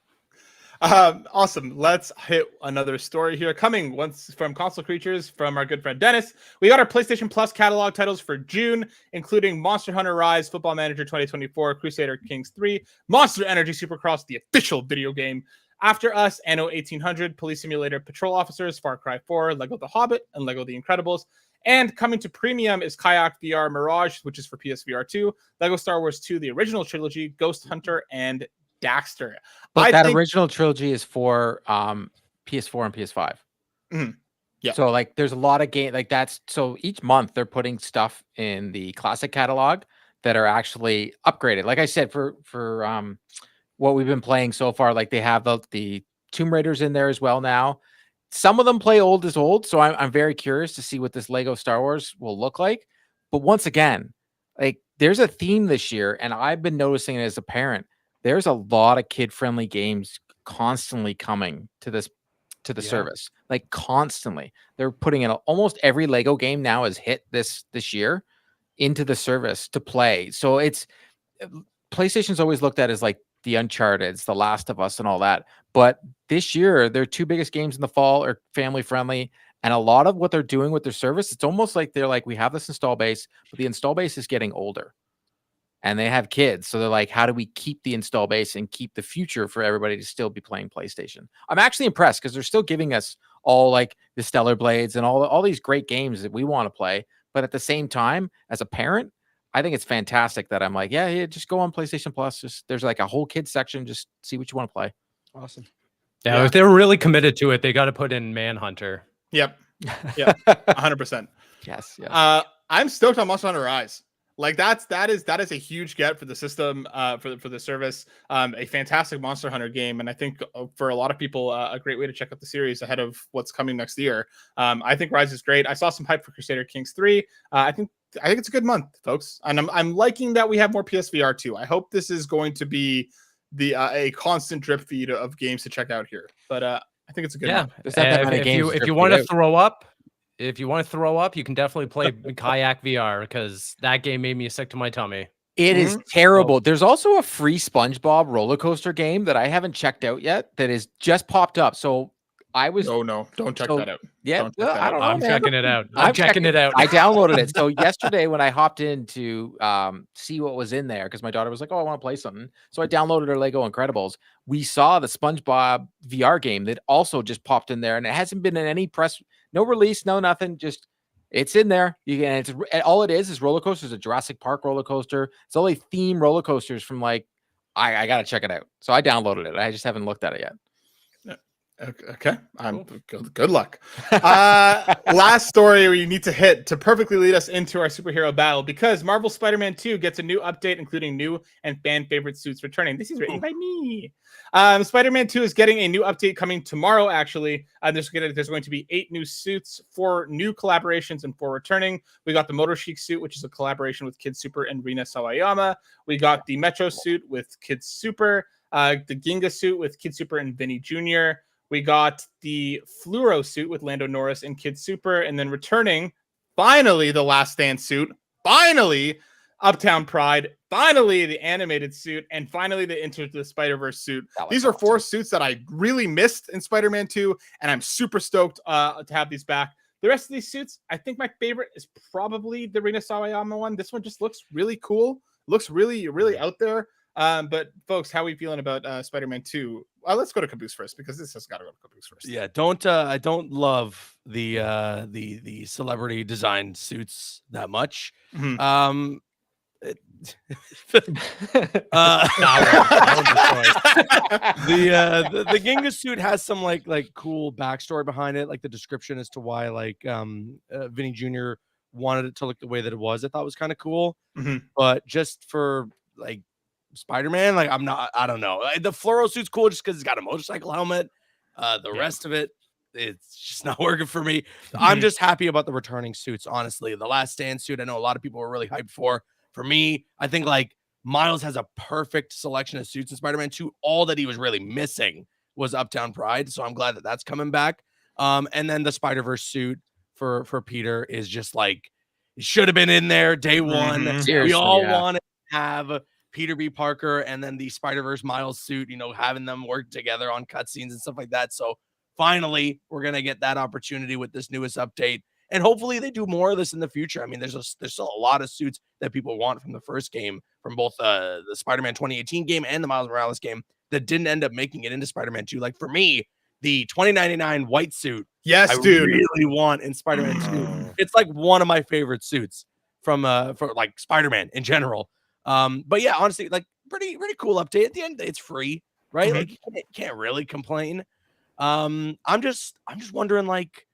Awesome. Let's hit another story here. Coming once from Console Creatures from our good friend Dennis. We got our PlayStation Plus catalog titles for June, including Monster Hunter Rise, Football Manager 2024, Crusader Kings 3, Monster Energy Supercross, the official video game, After Us, Anno 1800, Police Simulator, Patrol Officers, Far Cry 4, Lego The Hobbit, and Lego The Incredibles. And coming to premium is Kayak VR Mirage, which is for PSVR 2, Lego Star Wars 2, the original trilogy, Ghost Hunter, and Daxter. But that original trilogy is for PS4 and PS5. Yeah. So like there's a lot of game like that's so each month they're putting stuff in the classic catalog that are actually upgraded. Like I said, for what we've been playing so far, like they have the Tomb Raiders in there as well now. Some of them play old as old, so I'm very curious to see what this Lego Star Wars will look like. But once again, like there's a theme this year, and I've been noticing it as a parent. There's a lot of kid-friendly games constantly coming to this to the service, like constantly. They're putting in almost every Lego game now has hit this year into the service to play. So it's PlayStation's always looked at as like the Uncharted's, The Last of Us, and all that. But this year, their two biggest games in the fall are family friendly. And a lot of what they're doing with their service, it's almost like they're like, we have this install base, but the install base is getting older and they have kids. So they're like, how do we keep the install base and keep the future for everybody to still be playing PlayStation? I'm actually impressed because they're still giving us all like the Stellar Blades and all these great games that we want to play. But at the same time, as a parent, I think it's fantastic that I'm like, yeah, just go on PlayStation Plus. Just there's like a whole kids section. Just see what you want to play. Awesome. Yeah, if they're really committed to it, they got to put in Manhunter. Yep. 100%. Yes. I'm stoked on Monster Hunter Rise. Like that is a huge get for the system, for the service. A fantastic Monster Hunter game, and I think for a lot of people, a great way to check out the series ahead of what's coming next year. I think Rise is great. I saw some hype for Crusader Kings 3. I think it's a good month, folks, and I'm liking that we have more PSVR too. I hope this is going to be a constant drip feed of games to check out here. But I think it's a good month. If you want to throw up. If you want to throw up, you can definitely play Kayak VR because that game made me sick to my tummy. It is terrible. There's also a free SpongeBob roller coaster game that I haven't checked out yet that is just popped up. So I was no, don't check that out. Yeah, I don't know. I'm checking it out. I'm checking it out. I downloaded it. So yesterday when I hopped in to see what was in there, because my daughter was like, "Oh, I want to play something," so I downloaded her Lego Incredibles. We saw the SpongeBob VR game that also just popped in there, and it hasn't been in any press, no release, no nothing. Just it's in there. All it is roller coasters. A Jurassic Park roller coaster. It's only theme roller coasters from like. I gotta check it out. So I downloaded it. I just haven't looked at it yet. Okay, good luck. Last story we need to hit to perfectly lead us into our superhero battle, because Marvel Spider-Man 2 gets a new update, including new and fan favorite suits returning. This is written by me. Spider-Man 2 is getting a new update coming tomorrow, actually. There's going to be 8 new suits, 4 new collaborations, and 4 returning. We got the Motor Chic suit, which is a collaboration with Kid Super and Rina Sawayama. We got the Metro suit with Kid Super, the Ginga suit with Kid Super and Vinny Jr., we got the Fluoro suit with Lando Norris and Kid Super, and then returning, finally, the Last Stand suit, finally, Uptown Pride, finally, the animated suit, and finally, the Into the Spider-Verse suit. These are 4 suits that I really missed in Spider-Man 2, and I'm super stoked to have these back. The rest of these suits, I think my favorite is probably the Rina Sawayama one. This one just looks really cool, looks really, really out there. But folks, how are we feeling about Spider-Man 2? Let's go to Caboose first, because this has got to go to Caboose first. Yeah, I don't love the celebrity design suits that much. Mm-hmm. The Ginga suit has some like cool backstory behind it, like the description as to why Vinny Jr. wanted it to look the way that it was. I thought was kind of cool. Mm-hmm. But just for like Spider-Man, like I don't know. The fluoro suit's cool just because it's got a motorcycle helmet. The rest of it, it's just not working for me. I'm just happy about the returning suits, honestly. The Last Stand suit, I know a lot of people were really hyped for. For me, I think like Miles has a perfect selection of suits in Spider-Man 2. All that he was really missing was Uptown Pride, so I'm glad that that's coming back. And then the Spider-Verse suit for Peter is just like, it should have been in there day one. We all want to have Peter B. Parker and then the Spider-Verse Miles suit, having them work together on cutscenes and stuff like that. So finally, we're going to get that opportunity with this newest update. And hopefully they do more of this in the future. I mean, there's still a lot of suits that people want from the first game, from both the Spider-Man 2018 game and the Miles Morales game, that didn't end up making it into Spider-Man 2. Like for me, the 2099 white suit, I really want in Spider-Man 2. It's like one of my favorite suits from for like Spider-Man in general. But yeah, honestly, like pretty cool update. At the end, it's free, right? Like you can't really complain. I'm just wondering, like,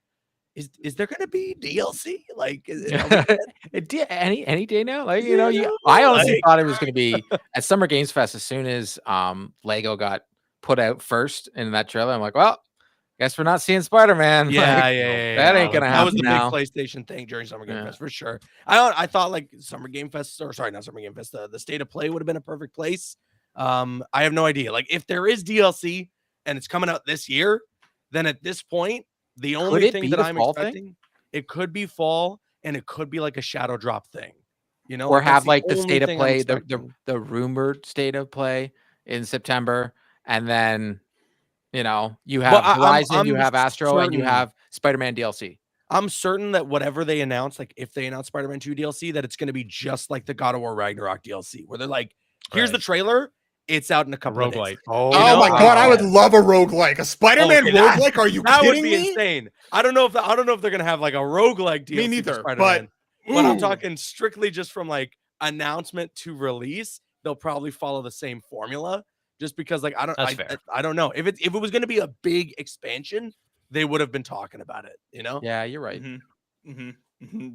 is there going to be DLC? Like, any day now? Like, I honestly thought it was going to be at Summer Games Fest. As soon as Lego got put out first in that trailer, I'm like, well, guess we're not seeing Spider-Man. Yeah, that ain't gonna happen. That was the now. big PlayStation thing during Summer Game Fest for sure. I thought like Summer Game Fest, or sorry, not Summer Game Fest, the State of Play would have been a perfect place. I have no idea. Like if there is DLC and it's coming out this year, then at this point, the Could only it thing be that the I'm fall thing? expecting, it could be fall, and it could be like a shadow drop thing. You know, Or like, that's have like the only state of thing I'm play, expecting. the rumored state of play in September, and then you Well, have Horizon, you I'm have Astro, and you certain. have Spider-Man DLC. I'm certain that whatever they announce, like if they announce Spider-Man 2 DLC, that it's going to be just like the God of War Ragnarok DLC, where they're like, here's the Right. trailer, it's out in a couple of days. Roguelike. Oh, You Oh know, my like, god, I would yeah. love a roguelike. A Spider-Man okay, that- roguelike? Are you That would kidding be me? insane. I don't know if they're going to have like a roguelike DLC Me for neither, Spider-Man, but but I'm ooh. talking strictly just from like announcement to release. They'll probably follow the same formula, just because like That's fair. I don't know if it was going to be a big expansion, they would have been talking about it. You know? yeah, you're right.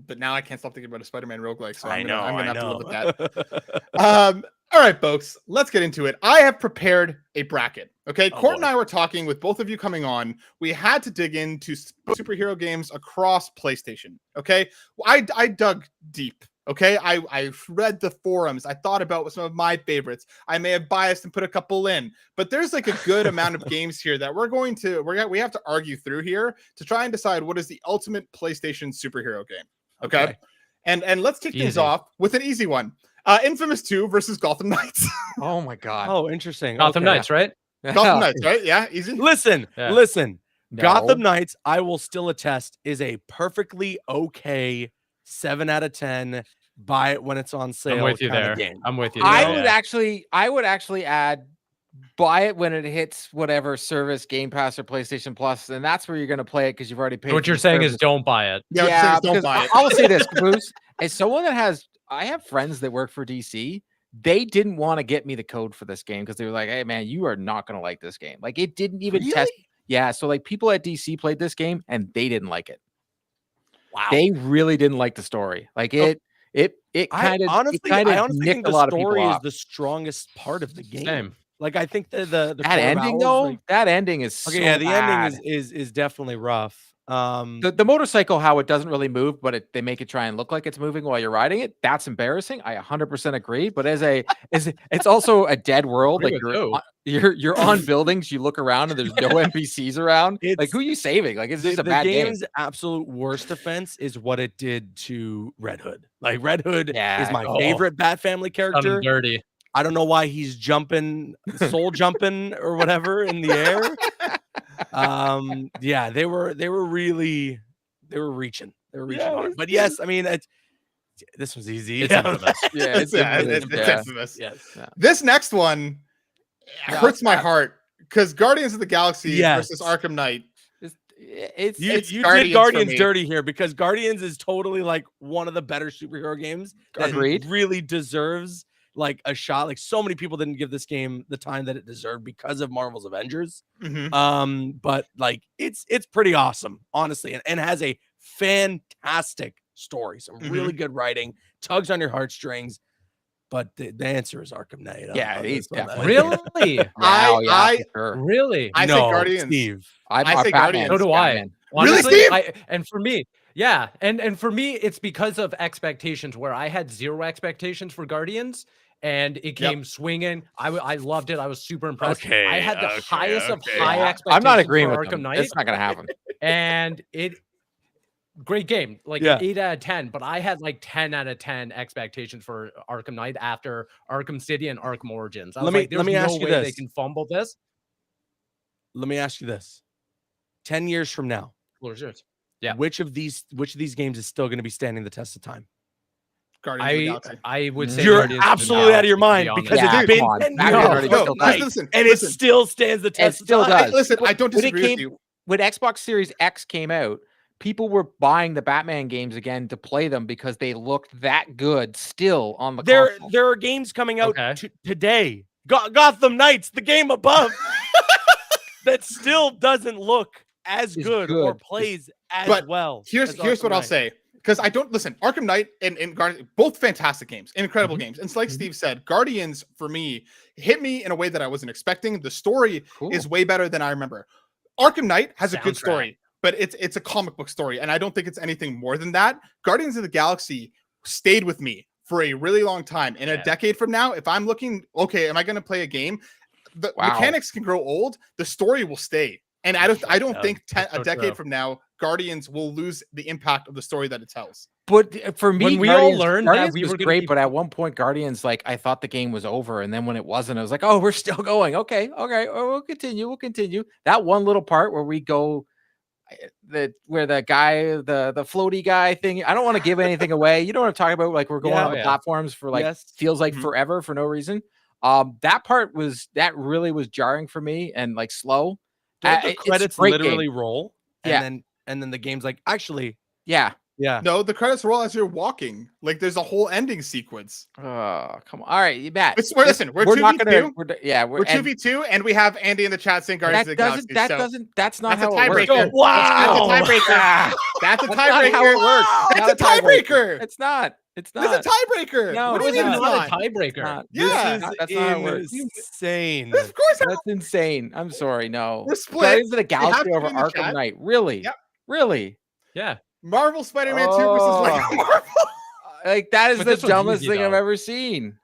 But now I can't stop thinking about a Spider-Man roguelike, so I I'm know. gonna I have to know. live with that. All right, folks, let's get into it. I have prepared a bracket. Okay, Oh, Court and boy. I were talking with both of you coming on. We had to dig into superhero games across PlayStation. Okay, I dug deep. Okay, I read the forums. I thought about some of my favorites. I may have biased and put a couple in, but there's like a good amount of games here that we have to argue through here to try and decide what is the ultimate PlayStation superhero game. Okay. And let's kick things Easy. off with an easy one. Infamous 2 versus Gotham Knights. Oh my god. Oh, interesting. Gotham Okay. Knights, right? Gotham Knights, right? Yeah, easy. Listen. No. Gotham Knights, I will still attest, is a perfectly okay 7 out of 10. Buy it when it's on sale. I'm with you kinda there. Game. I'm with you. I there, would yeah. actually add buy it when it hits whatever service, Game Pass or PlayStation Plus, and that's where you're going to play it because you've already paid. So what for you're the saying is service. don't buy it. Yeah, what you're saying is don't because buy it. I will say this, Caboose, as someone that I have friends that work for DC. They didn't want to get me the code for this game because they were like, "Hey, man, you are not going to like this game." Like, it didn't even test. Yeah, so like people at DC played this game and they didn't like it. Wow. They really didn't like the story. Like it kind of honestly nicked think a the lot of people story is off. the strongest part of the game. Same. Like I think the That core ending vowels, though, like, that ending is okay, so yeah, the bad. ending is definitely rough. The motorcycle, how it doesn't really move, but they make it try and look like it's moving while you're riding it. That's embarrassing. I 100% agree. But it's also a dead world. Like you're on buildings. You look around and there's no NPCs around. Like who are you saving? Like it's just a bad game. The game's absolute worst offense is what it did to Red Hood. Like Red Hood is my favorite Bat Family character. Dirty. I don't know why he's jumping, soul jumping or whatever in the air. Yeah, they were reaching. They were reaching hard. But yes, I mean this was easy. It's infamous. Yeah, it's infamous. Yes. Yeah. This next one hurts my heart because Guardians of the Galaxy versus Arkham Knight. You Guardians did Guardians for me. dirty here because Guardians is totally like one of the better superhero games that Agreed. really deserves like a shot. Like so many people didn't give this game the time that it deserved because of Marvel's Avengers. But like it's pretty awesome, honestly, and has a fantastic story. Some really good writing, tugs on your heartstrings. But the answer is Arkham Knight. Yeah, he's definitely Really? Really? I no, say Guardians. Steve. I say Guardians. So do I. Honestly, really, Steve? And for me, yeah, and for me, it's because of expectations where I had zero expectations for Guardians. And it came swinging. I loved it. I was super impressed. I had the highest of high expectations. I'm not agreeing for with Arkham Knight. It's not going to happen. And great game, like 8 out of 10. But I had like 10 out of 10 expectations for Arkham Knight after Arkham City and Arkham Origins. Let me ask you this. They can fumble this. Let me ask you this: 10 years from now, yeah, which of these games is still going to be standing the test of time? I would say you're absolutely out of your mind because it's been 10 years. Listen, it still stands the test. It still does. Listen, I don't disagree with you. When Xbox Series X came out, people were buying the Batman games again to play them because they looked that good still on the console. There are games coming out today. Gotham Knights, the game above, that still doesn't look as good or plays as well. Here's what I'll say. Because I don't listen, Arkham Knight and Guardians, both fantastic games, incredible games. And it's like Steve said, Guardians for me hit me in a way that I wasn't expecting. The story is way better than I remember. Arkham Knight has a good story, but it's a comic book story, and I don't think it's anything more than that. Guardians of the Galaxy stayed with me for a really long time. In a decade from now, if I'm looking, am I going to play a game? The mechanics can grow old. The story will stay. And I don't think a so decade true. from now, Guardians will lose the impact of the story that it tells. But for me, When we all learned that Guardians we was were gonna great, be- but at one point, Guardians, like I thought the game was over, and then when it wasn't, I was like, "Oh, we're still going. Okay, we'll continue. We'll continue." That one little part where we go, where the guy, the floaty guy thing. I don't want to give anything away. You know what I'm talking about? Like we're going Yeah. on the platforms for like Yes. feels like Mhm. forever for no reason. That part really was jarring for me and like slow. Don't the It's a credits great literally game. roll? Yeah. And then the game's like, actually, Yeah. yeah. No, the credits roll as you're walking. Like there's a whole ending sequence. Oh, come on. All right, Matt. Listen, we're not 2v2. gonna. We're 2v2, and we have Andy in the chat saying Guardians of the Galaxy. That's not that's a how it works. tiebreaker. Wow. That's a tiebreaker. Ah, That's a that's not how it tiebreaker. works. It's Not a tiebreaker. It's not. It's It's not. a tiebreaker. No, What do you it's mean It's it's not not? a tiebreaker. Not. Yeah. That's not how it works. Insane. Of course, That's insane. I'm sorry. No. We're split. Guardians of the We have Galaxy to over in the Arkham chat. Knight. Really? Yep. Really? Yeah. Marvel Spider-Man 2 versus Lego Oh. Marvel. Like that is But the this one's dumbest easy, thing I've though. ever seen.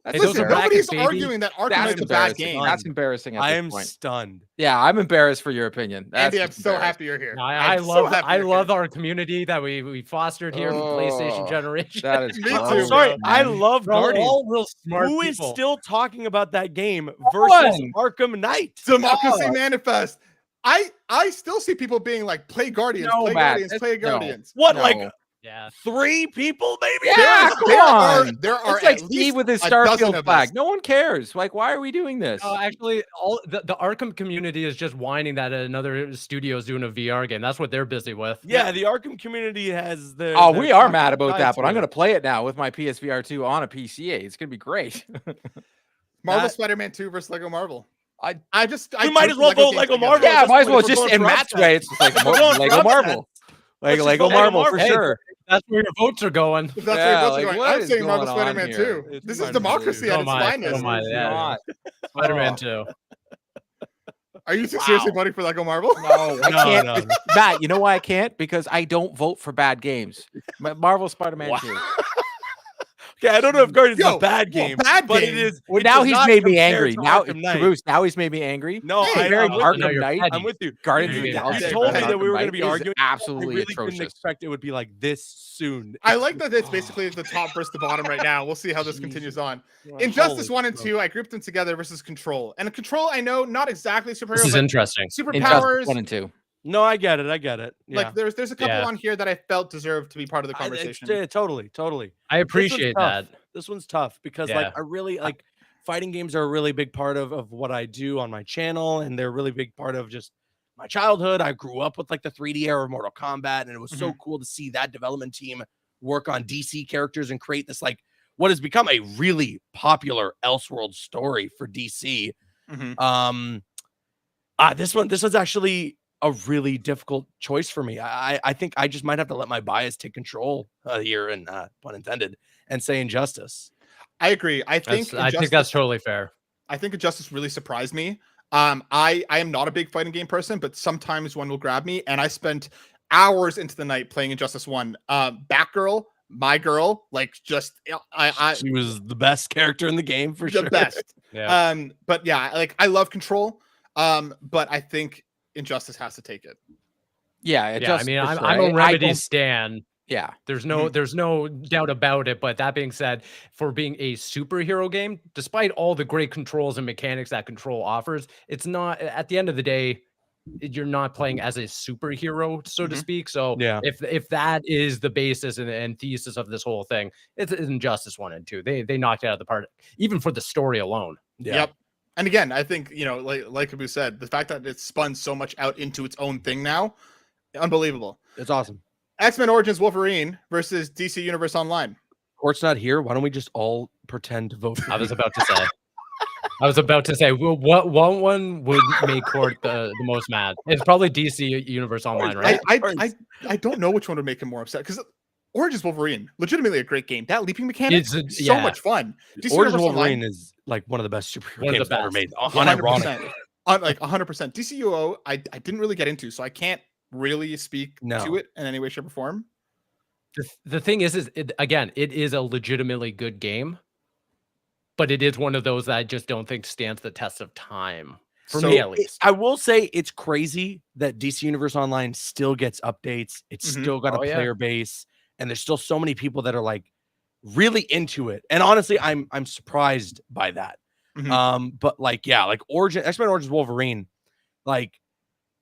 That's Hey, those are Listen, embarrassing. nobody's brackets, baby. arguing that Arkham That's Knight's a bad embarrassing. game. That's embarrassing at I this am point. stunned. Yeah, I'm embarrassed for your opinion. That's Andy, I'm just so embarrassing. happy you're here. I I'm so love happy I you're love here. our community that we fostered here in the PlayStation Oh, generation. That is Me gross, too, I'm sorry. man. I love We're all Guardians. real smart Who is people. still talking about that game versus one. Arkham Knight? Democracy Manifest. I still see people being like, play Guardians, No, play Matt, Guardians, it's- play no. Guardians. What, No. like Yeah. 3 people, maybe? Yeah, come on. There are It's like at Steve least with his a dozen Starfield of us. flag. No one cares. Like, why are we doing this? No, actually, all the Arkham community is just whining that another studio is doing a VR game. That's what they're busy with. Yeah, the Arkham community has the. Oh, their we are fucking mad about side that, but to I'm it. going to play it now with my PSVR 2 on a PCA. It's going to be great. Marvel That- Spider-Man 2 versus Lego Marvel. I We might as well vote games Lego together. Marvel. yeah, just might as well like we're just going in for Matt's upsets. way. It's just like We're going for Lego upsets. Marvel. Like Let's just Lego vote Lego Marvel for Marvel. sure. That's where your votes are going. If that's Yeah, where your votes like, are going. what I'm is saying Marvel going on Spider-Man here? 2. It's This is unbelievable. democracy at So its am I, so finest. am I, It's yeah. not. Spider-Man Oh. 2. Are you seriously voting for Lego Marvel? No, I No, can't. no, no. Matt, you know why I can't? Because I don't vote for bad games. Marvel Spider-Man Wow. 2. Okay, I don't know if Guardians is Yo, a bad well, game, bad but game. it is. Well, it now does he's not made me compare angry. to Now, Arkham Knight. Caboose, now he's made me angry. No, Hey, Comparing no, Arkham you're Knight, petty. I'm with you. Guardians of the You Galaxy. told me and that we Arkham were gonna Knight be is arguing. I absolutely really couldn't atrocious. expect it would be like this soon. I like that it's basically the top versus the bottom right now. We'll see how this continues on. Holy Injustice 1 and smokes. 2, I grouped them together versus Control. And Control, I know, not exactly This superhero, is but interesting. Injustice superpowers. 1 and 2. No, I get it. I get it. Yeah. Like there's a couple Yeah. on here that I felt deserved to be part of the It's- conversation. totally. I appreciate that. This one's tough because Yeah. like I really like fighting games are a really big part of what I do on my channel, and they're a really big part of just my childhood. I grew up with like the 3D era of Mortal Kombat, and it was so cool to see that development team work on DC characters and create this like what has become a really popular Elseworld story for DC. Mhm. This was actually a really difficult choice for me. I think I just might have to let my bias take control here, and pun intended, and say Injustice. I agree. I think that's totally fair. I think Injustice really surprised me. I am not a big fighting game person, but sometimes one will grab me, and I spent hours into the night playing Injustice 1. Batgirl, my girl, like just She was the best character in the game for the sure. best. Yeah. But yeah, like I love Control. But I think Injustice has to take it. Yeah, I mean, I'm a Remedy stan. Yeah. There's no doubt about it. But that being said, for being a superhero game, despite all the great controls and mechanics that Control offers, it's not, at the end of the day, you're not playing as a superhero, so to speak. So Yeah. if that is the basis and thesis of this whole thing, it's Injustice 1 and 2. They knocked it out of the park, even for the story alone. Yeah. Yep. And again, I think, like Caboose said, the fact that it's spun so much out into its own thing now, unbelievable. It's awesome. X-Men Origins Wolverine versus DC Universe Online. Court's not here. Why don't we just all pretend to vote for I was about to say, well, what one would make Court the most mad? It's probably DC Universe Online, right? I don't know which one would make him more upset because Origins Wolverine, legitimately a great game. That leaping mechanic is so much fun. DC Origins Universe Wolverine Online, is like one of the best superhero One of games the ever best. made. 100%. Like 100%. DCUO, I didn't really get into, so I can't really speak to it in any way, shape, or form. The thing is it is a legitimately good game, but it is one of those that I just don't think stands the test of time. For me, at least. I will say it's crazy that DC Universe Online still gets updates. It's still got a player base, and there's still so many people that are like really into it. And honestly, I'm surprised by that. But like, yeah, like X-Men Origins Wolverine, like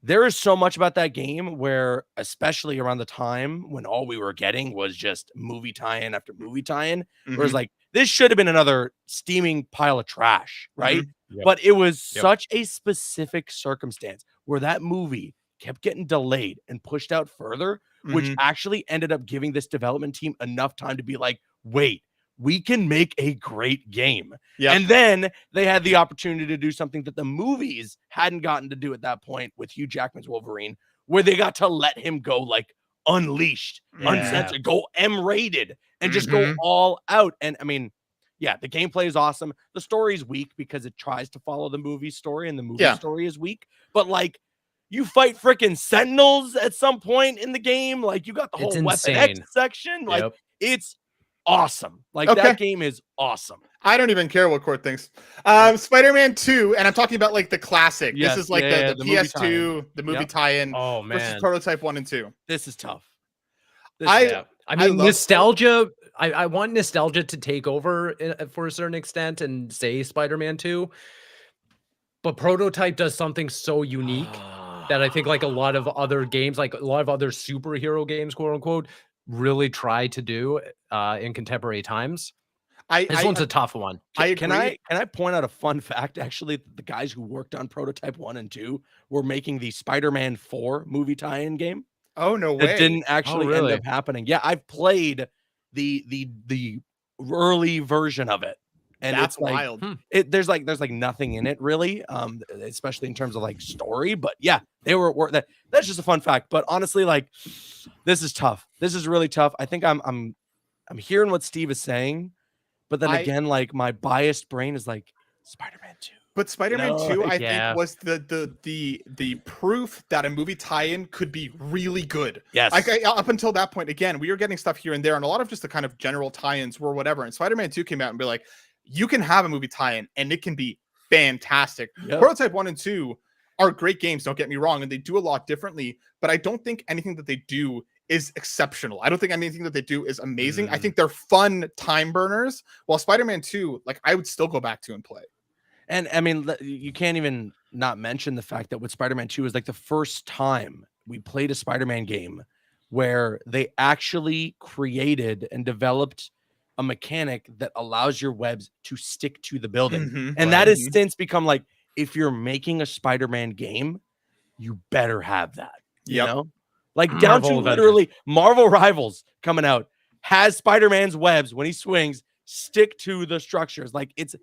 there is so much about that game where, especially around the time when all we were getting was just movie tie-in after movie tie-in, whereas like this should have been another steaming pile of trash, right? But it was such a specific circumstance where that movie kept getting delayed and pushed out further, which actually ended up giving this development team enough time to be like, wait, we can make a great game. And then they had the opportunity to do something that the movies hadn't gotten to do at that point with Hugh Jackman's Wolverine, where they got to let him go like unleashed, uncensored, go M-rated, and just go all out. And I mean, yeah, the gameplay is awesome. The story is weak because it tries to follow the movie story, and the movie story is weak. But like, you fight freaking Sentinels at some point in the game. Like, you got the whole Weapon X section. Like, it's awesome. Like, that game is awesome. I don't even care what Court thinks. Spider-Man 2, and I'm talking about like the classic. This is like the PS2, the movie tie-in versus Prototype 1 and 2. This is tough. I mean, nostalgia. I want nostalgia to take over for a certain extent and say Spider-Man 2. But Prototype does something so unique that I think like a lot of other games, like a lot of other superhero games, quote unquote, really try to do in contemporary times. This one's a tough one. Can I point out a fun fact? Actually, the guys who worked on Prototype 1 and 2 were making the Spider-Man 4 movie tie-in game. Oh, no way. That didn't actually end up happening. Yeah, I've played the early version of it. And that's it's like, wild. There's like nothing in it really, especially in terms of like story. But yeah, they were that's just a fun fact. But honestly, like, this is tough. This is really tough. I think I'm hearing what Steve is saying, but then again, like my biased brain is like Spider-Man 2. But Spider-Man 2, I think, was the proof that a movie tie-in could be really good. Yes. Like up until that point, again, we were getting stuff here and there, and a lot of just the kind of general tie-ins were whatever. And Spider-Man 2 came out and be like, you can have a movie tie-in and it can be fantastic. Prototype 1 and 2 are great games, don't get me wrong, and they do a lot differently, but I don't think anything that they do is exceptional. I don't think anything that they do is amazing. I think they're fun time burners, while Spider-Man 2, like, I would still go back to and play. And I mean, you can't even not mention the fact that with Spider-Man 2 is like the first time we played a Spider-Man game where they actually created and developed a mechanic that allows your webs to stick to the building. And that has since become like, if you're making a Spider-Man game, you better have that. You know? Like down to literally Marvel Rivals coming out has Spider-Man's webs when he swings stick to the structures. Like it's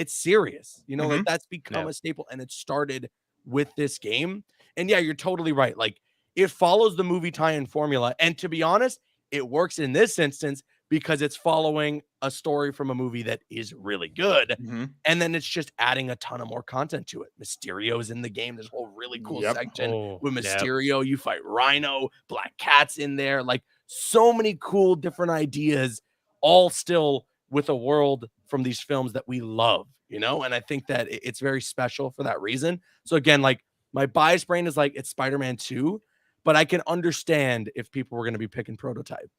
serious. You know, like that's become a staple, and it started with this game. And yeah, you're totally right. Like it follows the movie tie-in formula. And to be honest, it works in this instance because it's following a story from a movie that is really good. And then it's just adding a ton of more content to it. Mysterio's in the game. There's a whole really cool section with Mysterio. You fight Rhino, Black Cat's in there. Like so many cool different ideas, all still with a world from these films that we love, you know? And I think that it's very special for that reason. So again, like my bias brain is like, it's Spider-Man 2, but I can understand if people were going to be picking Prototype.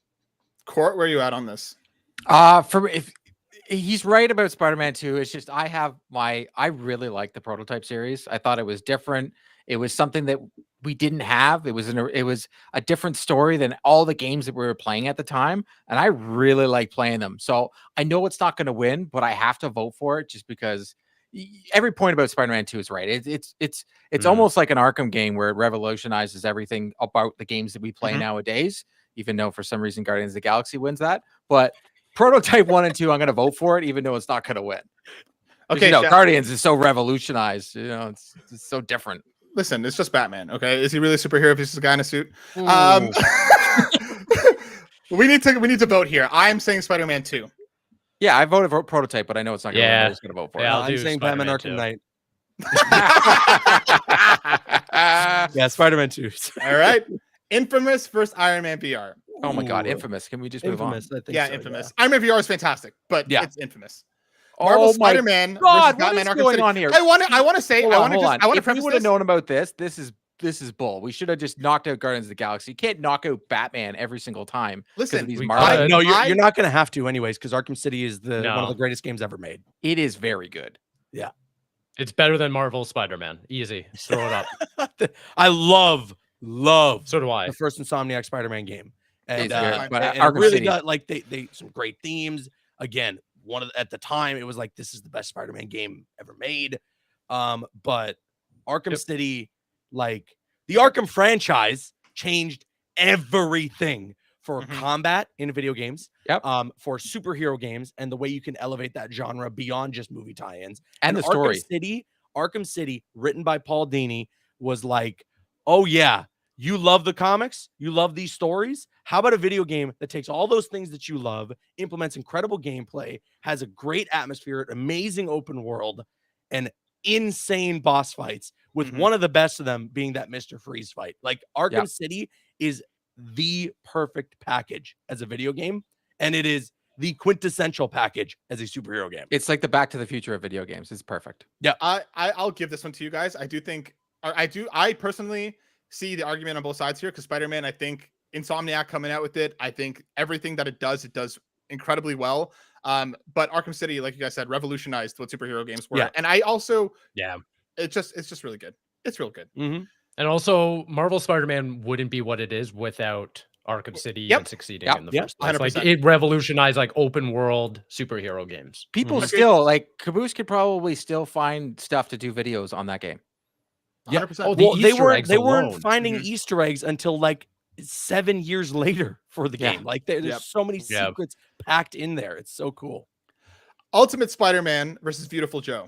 Court, where are you at on this? If he's right about Spider-Man 2, it's just I really like the Prototype series. I thought it was different. It was something that we didn't have. It was a different story than all the games that we were playing at the time, and I really like playing them. So I know it's not going to win, but I have to vote for it just because every point about Spider-Man 2 is right. It's almost like an Arkham game where it revolutionizes everything about the games that we play nowadays. Even though for some reason Guardians of the Galaxy wins that, but Prototype 1 and 2, I'm going to vote for it, even though it's not going to win. Okay, you know, Guardians is so revolutionized. You know, it's so different. Listen, it's just Batman. Okay, is he really a superhero if he's just a guy in a suit? We need to vote here. I'm saying Spider-Man 2. Yeah, I voted for Prototype, but I know it's not going to win. I'm just going to vote for it. I'm saying Batman Arkham Knight. Yeah, Spider-Man 2. All right. Infamous versus Iron Man VR. Oh my God, Infamous. Can we just move on? Yeah, Infamous. Yeah. Iron Man VR is fantastic, but it's Infamous. Marvel Oh my Spider-Man God, versus what Batman is Arkham going City. on here? I want to Hold on. preface If we would have this. known about this, this is bull. We should have just knocked out Guardians of the Galaxy. You can't knock out Batman every single time. Listen, these we Marvel. could. No, you're not going to have to anyways, because Arkham City is one of the No. greatest games ever made. It is very good. It's better than Marvel Spider-Man. Easy. Just throw it up. I love So do I. the first Insomniac Spider-Man game. And, It's very- but and Arkham it really City- does, like they some great themes. Again, at the time it was like, this is the best Spider-Man game ever made. But Arkham City, like the Arkham franchise, changed everything for combat in video games, for superhero games, and the way you can elevate that genre beyond just movie tie-ins. And the story. Arkham City, written by Paul Dini, was like, oh yeah, you love the comics, you love these stories. How about a video game that takes all those things that you love, implements incredible gameplay, has a great atmosphere, amazing open world, and insane boss fights, with one of the best of them being that Mr. Freeze fight. Like Arkham City is the perfect package as a video game, and it is the quintessential package as a superhero game. It's like the Back to the Future of video games. It's perfect. Yeah, I'll give this one to you guys. I personally see the argument on both sides here, because Spider-Man, I think Insomniac coming out with it, I think everything that it does incredibly well. But Arkham City, like you guys said, revolutionized what superhero games were. Yeah. And I also, Yeah. it's just really good. It's real good. Mm-hmm. And also, Marvel Spider-Man wouldn't be what it is without Arkham City even succeeding in the first place. Like 100%. it revolutionized like open world superhero games. People still like Caboose could probably still find stuff to do videos on that game. 100%. Oh, Well, they Easter eggs weren't alone. finding Easter eggs until like 7 years later for the game. Like there's so many secrets packed in there. It's so cool. Ultimate Spider-Man versus Beautiful Joe.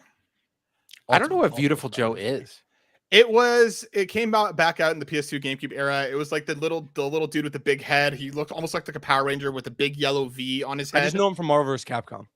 I don't know what Beautiful Joe is. It came back out in the PS2 GameCube era. It was like the little dude with the big head. He looked almost like a Power Ranger with a big yellow V on his head. I just know him from Marvel vs. Capcom.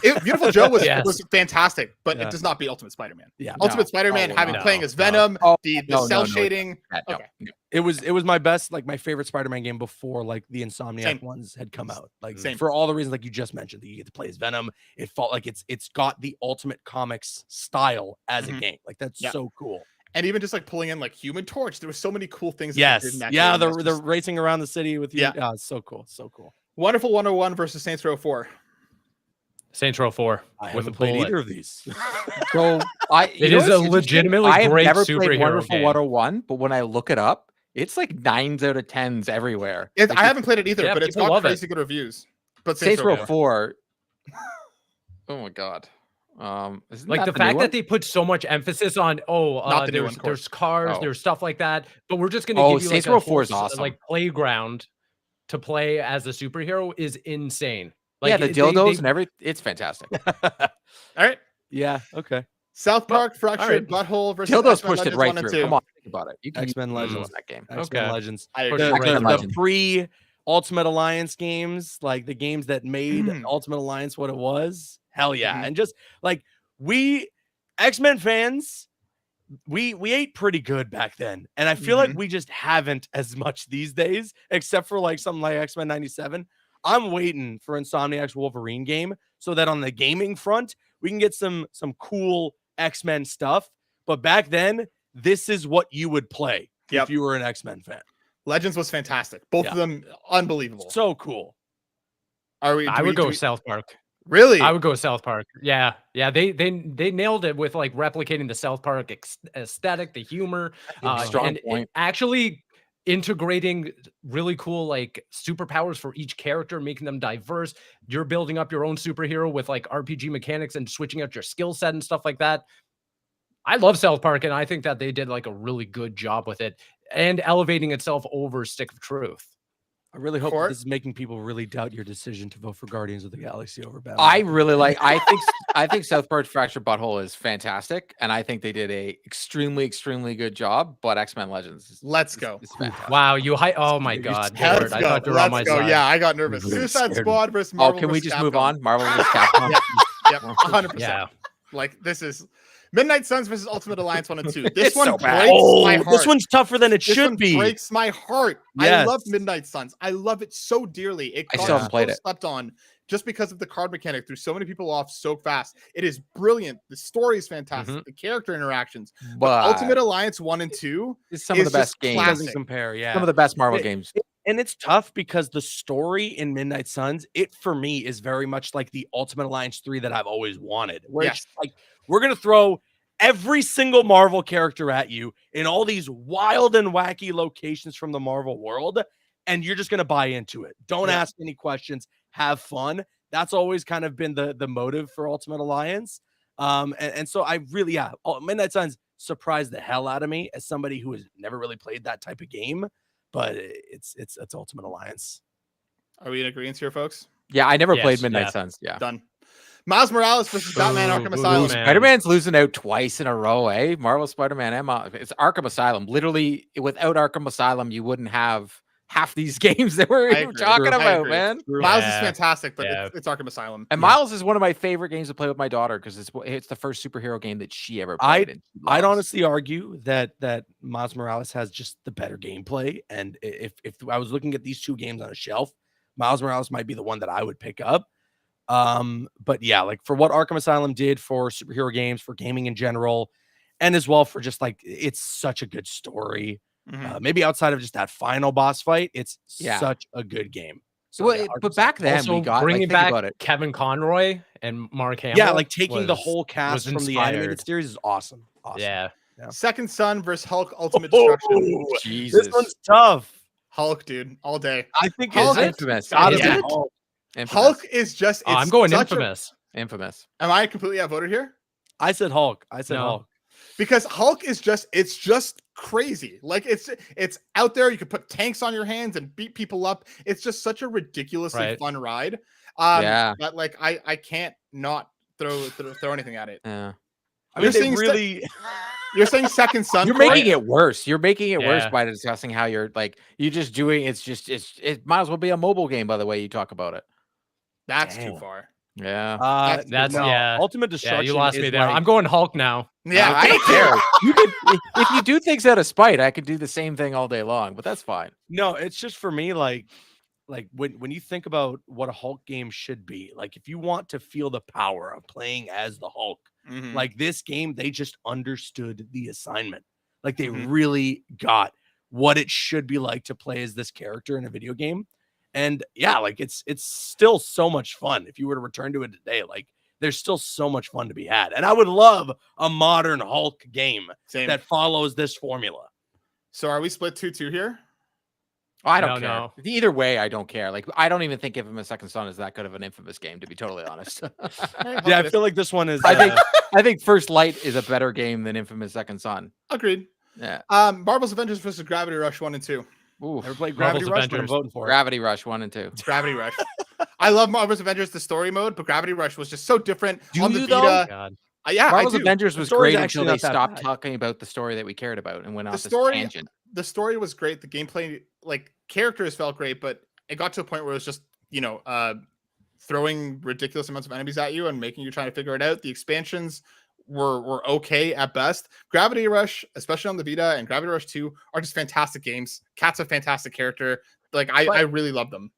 Beautiful Joe was fantastic, but it does not beat Ultimate Spider-Man. Yeah, Ultimate Spider-Man playing as Venom, the cell shading. Okay. It was my best, like my favorite Spider-Man game before like the Insomniac ones had come out. Like for all the reasons like you just mentioned, that you get to play as Venom. It felt like it's got the Ultimate Comics style as a game. Like that's so cool. And even just like pulling in like Human Torch, there were so many cool things. Yes, in that yeah, game. they're racing around the city with you. Yeah, it's so cool, so cool. Wonderful 101 versus Saints Row 4. Saints Row 4. I haven't played either of these. So it is a legitimately great never superhero played Wonderful game. 101, but when I look it up, it's like 9s out of 10s everywhere. I haven't played it either, but it's got crazy it. good reviews. But Saints Row 4. Oh my god. Like the fact that they put so much emphasis on there's cars, there's stuff like that, but we're just gonna give you Saints like Row a 4 is whole, awesome. like playground to play as a superhero is insane. Like yeah, the dildos and everything. It's fantastic. All right. Yeah. Okay. South Park Fractured Butthole versus dildos X-Men pushed it Legends right 1 and through. 2. Come on, think about it. You can X-Men Legends that game. X-Men Legends. I agree. The pre-Ultimate Alliance games, like the games that made Ultimate Alliance what it was. Hell yeah. And just like we X-Men fans, we ate pretty good back then. And I feel like we just haven't as much these days, except for like something like X-Men 97. I'm waiting for Insomniac's Wolverine game so that on the gaming front, we can get some cool X-Men stuff. But back then, this is what you would play if you were an X-Men fan. Legends was fantastic. Both of them unbelievable. So cool. I would go South Park. Really? I would go South Park. Yeah. They nailed it with like replicating the South Park aesthetic, the humor, strong point. Actually integrating really cool like superpowers for each character, making them diverse. You're building up your own superhero with like RPG mechanics and switching out your skill set and stuff like that. I love South Park, and I think that they did like a really good job with it and elevating itself over Stick of Truth. I really hope that this is making people really doubt your decision to vote for Guardians of the Galaxy over Batman. I really like. I think South Park's Fractured Butthole is fantastic, and I think they did a extremely good job. But X-Men Legends, let's go. It's fantastic. Wow, oh my god, let's I go. thought you were on my side. Yeah, I got nervous. Suicide Squad versus Marvel. Can we just Capcom. move on? Marvel vs. Capcom. Yep, 100%. Yeah. Like this is Midnight Suns versus Ultimate Alliance 1 and 2. This It's one so bad. breaks my heart. This one's tougher than it This should one be. breaks my heart. Yes. I love Midnight Suns. I love it so dearly. It I got still haven't played it. slept on just because of the card mechanic. Threw so many people off so fast. It is brilliant. The story is fantastic. The character interactions. But Ultimate Alliance 1 and 2 is some of the best games. classic. Compare, yeah. Some of the best Marvel games. And it's tough because the story in Midnight Suns, it for me is very much like the Ultimate Alliance 3 that I've always wanted. Where it's like we're gonna throw every single Marvel character at you in all these wild and wacky locations from the Marvel world, and you're just gonna buy into it. Don't ask any questions, have fun. That's always kind of been the motive for Ultimate Alliance. And so I really, Midnight Suns surprised the hell out of me as somebody who has never really played that type of game. But it's Ultimate Alliance. Are we in agreement here, folks? Yeah, I never played Midnight Suns. Yeah. Done. Miles Morales versus Batman Arkham Asylum. Spider-Man's losing out twice in a row, eh? Marvel Spider-Man and it's Arkham Asylum. Literally, without Arkham Asylum, you wouldn't have half these games that we're talking about, man. Miles is fantastic, but it's Arkham Asylum. And Miles is one of my favorite games to play with my daughter because it's the first superhero game that she ever played. I'd honestly argue that Miles Morales has just the better gameplay. And if I was looking at these two games on a shelf, Miles Morales might be the one that I would pick up. But yeah, like for what Arkham Asylum did for superhero games, for gaming in general, and as well for just like it's such a good story. Maybe outside of just that final boss fight, it's such a good game. So, but back then also, we got bringing back about it. Kevin Conroy and Mark Hamill. Yeah, like taking the whole cast from the animated series is awesome. Yeah. Second Son versus Hulk Ultimate Destruction. Jesus. This one's tough. Hulk, dude, all day. I think Hulk is infamous. Hulk is just. I'm going infamous. Infamous. Am I completely outvoted here? I said Hulk. Hulk. Because Hulk is it's just crazy. Like it's out there. You could put tanks on your hands and beat people up. It's just such a ridiculously fun ride. But like I can't not throw anything at it. Yeah. I mean, you're saying Second Son. You're making it worse. You're making it worse by discussing how you're just doing. It might as well be a mobile game by the way you talk about it. That's too far. Yeah, that's Ultimate Destruction. Yeah, you lost me there. I'm going Hulk now. Yeah, I don't care. If you do things out of spite, I could do the same thing all day long, but that's fine. No, it's just for me, like when you think about what a Hulk game should be, like if you want to feel the power of playing as the Hulk, like this game, they just understood the assignment. Like they really got what it should be like to play as this character in a video game. And yeah, like it's still so much fun. If you were to return to it today, like there's still so much fun to be had. And I would love a modern Hulk game that follows this formula. So are we split 2-2 here? Oh, I don't care. No. Either way, I don't care. Like I don't even think Infamous Second Son is that good of an Infamous game, to be totally honest. Yeah, I feel like this one is. I think First Light is a better game than Infamous Second Son. Agreed. Yeah. Marvel's Avengers versus Gravity Rush 1 and 2. Ooh, never played Gravity Rush, but I'm voting for it. Gravity Rush 1 and 2. Gravity Rush. I love Marvel's Avengers, the story mode, but Gravity Rush was just so different on the Vita. Yeah, Marvel's Avengers was great until they stopped talking about the story that we cared about and went off this tangent. The story was great. The gameplay, like characters, felt great, but it got to a point where it was just throwing ridiculous amounts of enemies at you and making you try to figure it out. The expansions were okay at best. Gravity Rush, especially on the Vita, and Gravity Rush 2 are just fantastic games. Cat's a fantastic character. Like I really love them.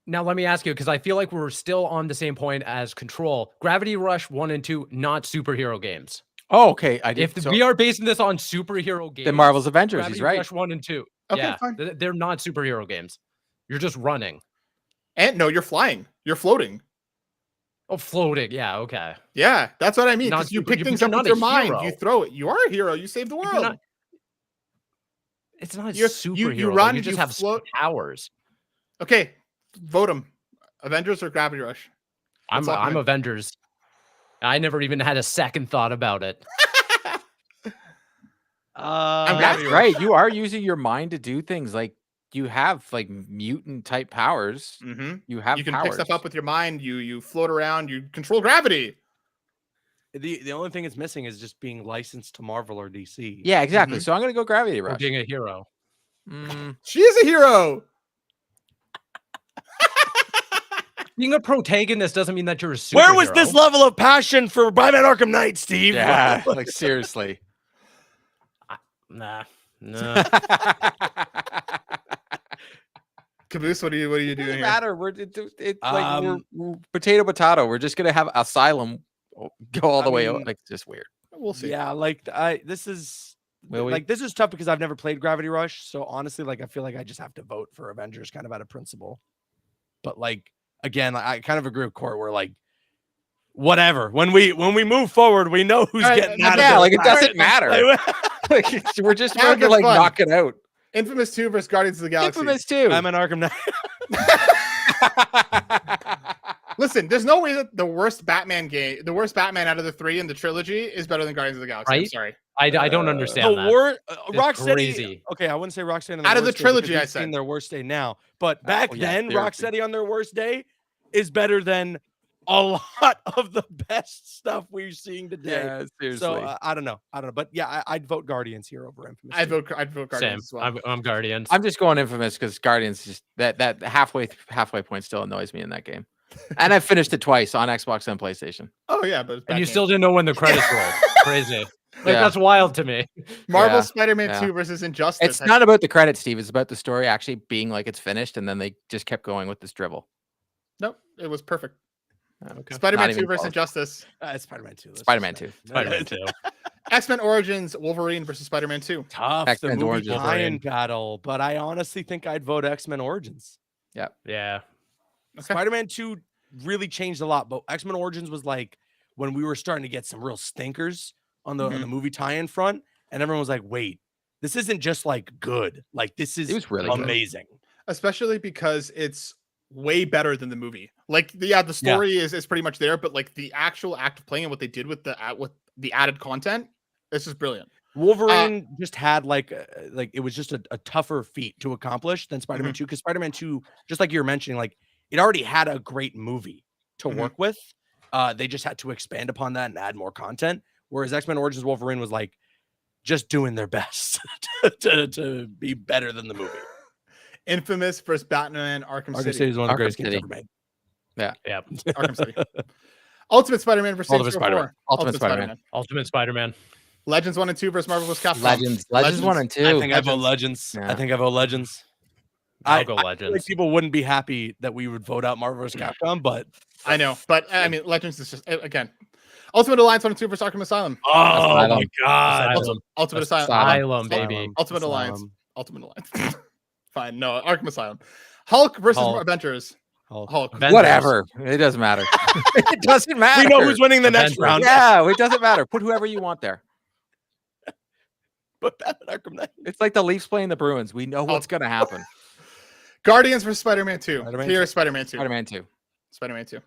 Now let me ask you, because I feel like we're still on the same point as Control. Gravity Rush 1 and 2, not superhero games. Oh, okay. We are basing this on superhero games, then Marvel's Avengers, Gravity he's right. Rush 1 and 2. Okay, fine. They're not superhero games. You're just running. And no, you're flying. You're floating. Oh, floating. Yeah, okay. Yeah, that's what I mean. Because you pick things up with your mind. You throw it. You are a hero. You save the world. It's not a superhero. You run. You just have powers. Okay, vote them. Avengers or Gravity Rush? I'm Avengers. I never even had a second thought about it. That's right. You are using your mind to do things. Like you have like mutant type powers. You have. You can powers. pick stuff up with your mind. You float around. You control gravity. The only thing it's missing is just being licensed to Marvel or DC. Yeah, exactly. So I'm gonna go Gravity Rush. Or being a hero. She is a hero. being a protagonist doesn't mean that you're a superhero. Where was this level of passion for Batman Arkham Knight, Steve? Yeah, like seriously. Nah. Caboose, what are you doing Doesn't here? matter. We're potato. We're just gonna have Asylum go all the way out. Like, it's just weird. We'll see. Yeah, this is Will we? like this is tough because I've never played Gravity Rush. So honestly, like I feel like I just have to vote for Avengers kind of out of principle. But like again, I kind of agree with Court where like whatever. When we move forward, we know who's getting out of Yeah, it. like it doesn't matter. Like, We're just Now it trying to gets like fun. knock it out. Infamous 2 versus Guardians of the Galaxy. Infamous too. I'm an Arkham Knight. Listen, there's no way that the worst Batman out of the 3 in the trilogy is better than Guardians of the Galaxy. I'm Right? sorry. I don't understand that. Rocksteady. crazy. Okay, I wouldn't say Rocksteady Out of the worst day trilogy, because I we've seen said. their worst day now. But back then, seriously. Rocksteady on their worst day is better than a lot of the best stuff we're seeing today. Yeah, seriously. So I don't know, but yeah, I'd vote Guardians here over Infamous. I'd 2. vote Guardians Same. as well. I'm Guardians. I'm just going Infamous because Guardians just that halfway point still annoys me in that game. And I've finished it twice on Xbox and PlayStation. Oh yeah, but it's and you Batman. still didn't know when the credits rolled. Crazy. Like Yeah. that's wild to me. Marvel Yeah, Spider-Man yeah. 2 versus Injustice. It's not about the credits, Steve. It's about the story actually being like it's finished, and then they just kept going with this dribble. Nope, it was perfect. Okay. Spider-Man Not 2 even versus close. Injustice. It's Spider-Man 2. Spider-Man 2. Spider-Man 2. X-Men Origins Wolverine versus Spider-Man 2. Tough. The X-Men movie Origins. tie-in battle, but I honestly think I'd vote X-Men Origins. Yeah. Okay. Spider-Man 2 really changed a lot, but X-Men Origins was like when we were starting to get some real stinkers on the movie tie-in front, and everyone was like, "Wait, this isn't just like good. Like this is It was really good. amazing." Especially because it's way better than the movie. Like, the story is pretty much there, but like the actual act of playing and what they did with the added content, this is brilliant. Wolverine just had like it was just a tougher feat to accomplish than Spider-Man 2 because Spider-Man 2, just like you were mentioning, like it already had a great movie to work with. They just had to expand upon that and add more content. Whereas X-Men Origins Wolverine was like just doing their best to be better than the movie. Infamous versus Batman Arkham City. City is one of the Arkham greatest games City. ever made. Yeah. Arkham City. Ultimate Spider-Man versus Ultimate Saints Row 4. Ultimate Spider-Man. Ultimate Spider-Man. Legends 1 and 2 versus Marvel vs. Capcom. Legends 1 and 2. I think I vote Legends. Yeah. I think I vote Legends. I'll go I feel Legends. like people wouldn't be happy that we would vote out Marvel vs. Capcom, but I know, but I mean, Legends is just again. Ultimate Alliance 1 and 2 versus Arkham Asylum. oh Asylum. my god, Asylum. Ultimate Asylum. Asylum, baby. Ultimate Alliance. Asylum. Ultimate Alliance. Fine. No, Arkham Asylum. Hulk versus Hulk. Avengers. Hulk. Hulk. Avengers. Whatever. It doesn't matter. It doesn't matter. We know who's winning the next Avengers. round. Yeah, it doesn't matter. Put whoever you want there. But Batman Arkham Knight. It's like the Leafs playing the Bruins. We know what's going to happen. Guardians versus Spider-Man 2. Spider-Man Here 2. is Spider-Man 2. Spider-Man 2. Spider-Man 2.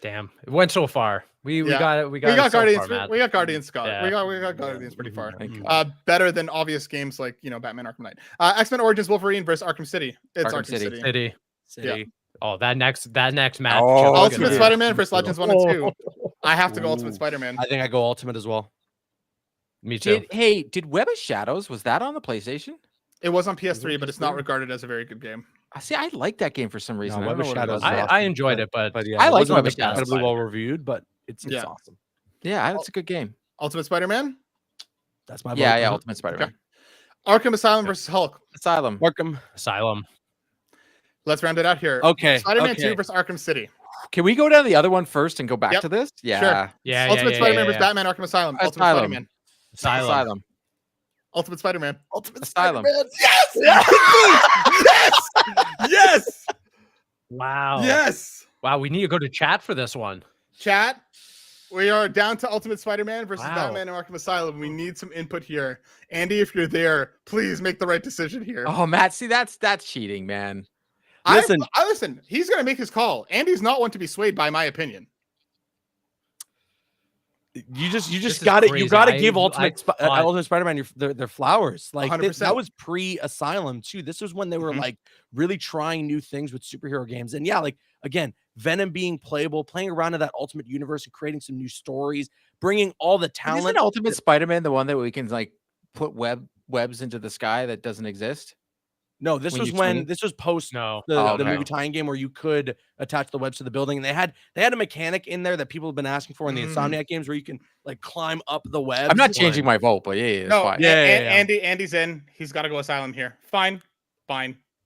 Damn. It went so far. We Yeah. got it. We got it so Guardians. far, Matt. We got Guardians, Scott. Yeah. We got Guardians pretty far. Thank you. Better than obvious games like Batman Arkham Knight. X-Men Origins Wolverine versus Arkham City. It's Arkham Arkham City. City. City. City. Oh, that next match. Oh, Ultimate yeah. Spider-Man versus Legends 1 and 2. I have to go Ultimate Spider-Man. I think I go Ultimate as well. Me too. Did Web of Shadows, was that on the PlayStation? It was on PS3, but it's not regarded as a very good game. I see. I like that game for some reason. I Web don't of know what it Shadows was. is I awesome, enjoyed it, but yeah, I it like wasn't Web of Shadows. incredibly well reviewed, but it's Yeah. awesome. Yeah, it's a good game. Ultimate Spider-Man. That's my vote. Yeah, Ultimate Spider-Man. Arkham Asylum versus Hulk. Asylum. Arkham. Asylum. Let's round it out here. Okay. Spider-Man okay. 2 versus Arkham City. Can we go down the other one first and go back Yep. to this? Yeah. Sure. Yeah. Ultimate yeah, Spider-Man yeah, versus yeah. Batman Arkham Asylum. Ultimate Asylum. Spider-Man. Asylum. Ultimate Spider-Man. Ultimate Asylum. Spider-Man. Yes! Yes! Yes! Wow. Yes! Wow. We need to go to chat for this one. Chat, we are down to Ultimate Spider-Man versus Wow. Batman and Arkham Asylum. We need some input here. Andy, if you're there, please make the right decision here. Oh, Matt, see, that's cheating, man. Listen. Listen, he's going to make his call. Andy's not one to be swayed by my opinion. You This just is got it. crazy. You got to I- give I Ultimate thought- Ultimate Spider-Man their flowers. Like 100%. that was pre-Asylum too. This was when they were like really trying new things with superhero games. And yeah, like again, Venom being playable, playing around in that Ultimate universe and creating some new stories, bringing all the talent. Isn't Ultimate Spider-Man the one that we can like put webs into the sky that doesn't exist? No, this When was you when swing? this was post No. the Oh, the okay. movie tie-in game where you could attach the webs to the building, and they had a mechanic in there that people have been asking for in the Insomniac games where you can like climb up the webs. I'm not changing my vote, but yeah, it's No, fine. Yeah. Andy's in. He's got to go asylum here. Fine.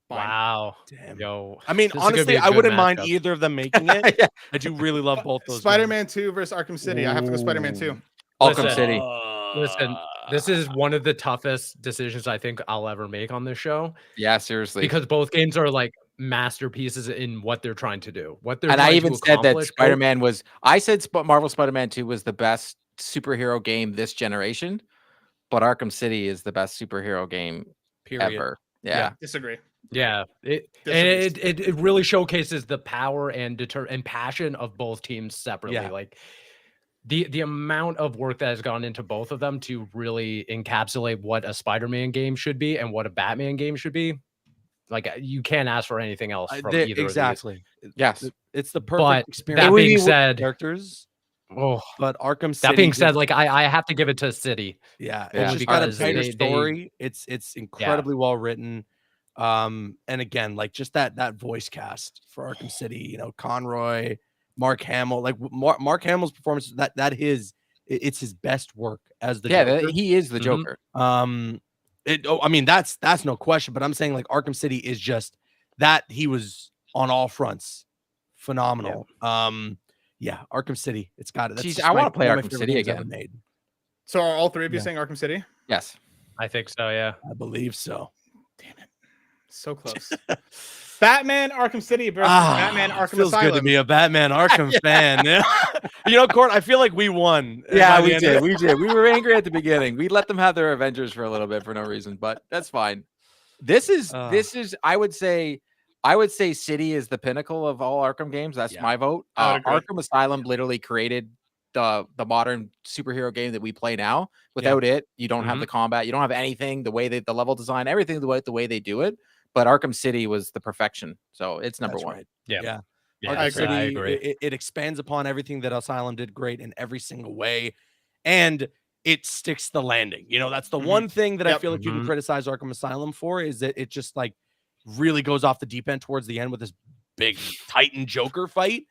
Wow. Damn. Yo. I mean, this is gonna honestly, be a I good wouldn't mind matchup. either of them making it. Yeah. I do really love both those. Spider-Man 2 versus Arkham City. I have to go Spider-Man 2. Arkham Listen, City. Listen, this is one of the toughest decisions I think I'll ever make on this show Yeah, seriously. because both games are like masterpieces in what they're trying to do. What they're And trying I even to said that accomplish. Spider-Man was. I said Marvel Spider-Man 2 was the best superhero game this generation, but Arkham City is the best superhero game Period. ever. Yeah. Disagree. Yeah, Disagrees. it really showcases the power and passion of both teams separately. Yeah. Like the amount of work that has gone into both of them to really encapsulate what a Spider-Man game should be and what a Batman game should be. Like you can't ask for anything else from either exactly. of these. Yes. It's the But perfect experience. that would being be said, characters, oh, but Arkham City. that being said, just- like I have to give it to City. yeah, Yeah. it's just got a Because tighter they- story. It's incredibly well written. And again, like just that voice cast for Arkham City, you know, Conroy, Mark Hamill, like Mark Hamill's performance, it's his best work as the Joker. He is the Mhm. Joker. I mean, that's no question, but I'm saying like Arkham City is just that he was on all fronts phenomenal. Yeah, Arkham City, it's got it. That's Jeez, just I wanna one play of my Arkham favorite City games ever again. made. So are all three of you Yeah. saying Arkham City? Yes. I think so. Yeah. I believe so. Damn it. So close. Batman Arkham City versus Batman Arkham feels Asylum. good to be a Batman Arkham fan. Yeah. You know, Court, I feel like we won. Yeah, by the we end did. of- We did. We were angry at the beginning. We let them have their Avengers for a little bit for no reason, but that's fine. This is I would say City is the pinnacle of all Arkham games. That's Yeah. my vote. I would agree. Arkham Asylum literally created the modern superhero game that we play now. Without it, you don't have the combat, you don't have anything, the way the level design, everything the way they do it. But Arkham City was the perfection. So it's number That's one. right. Yeah. Arkham I City, agree. it expands upon everything that Asylum did great in every single way, and it sticks the landing. You know, that's the one thing that I feel like you can criticize Arkham Asylum for is that it just like really goes off the deep end towards the end with this big Titan Joker fight.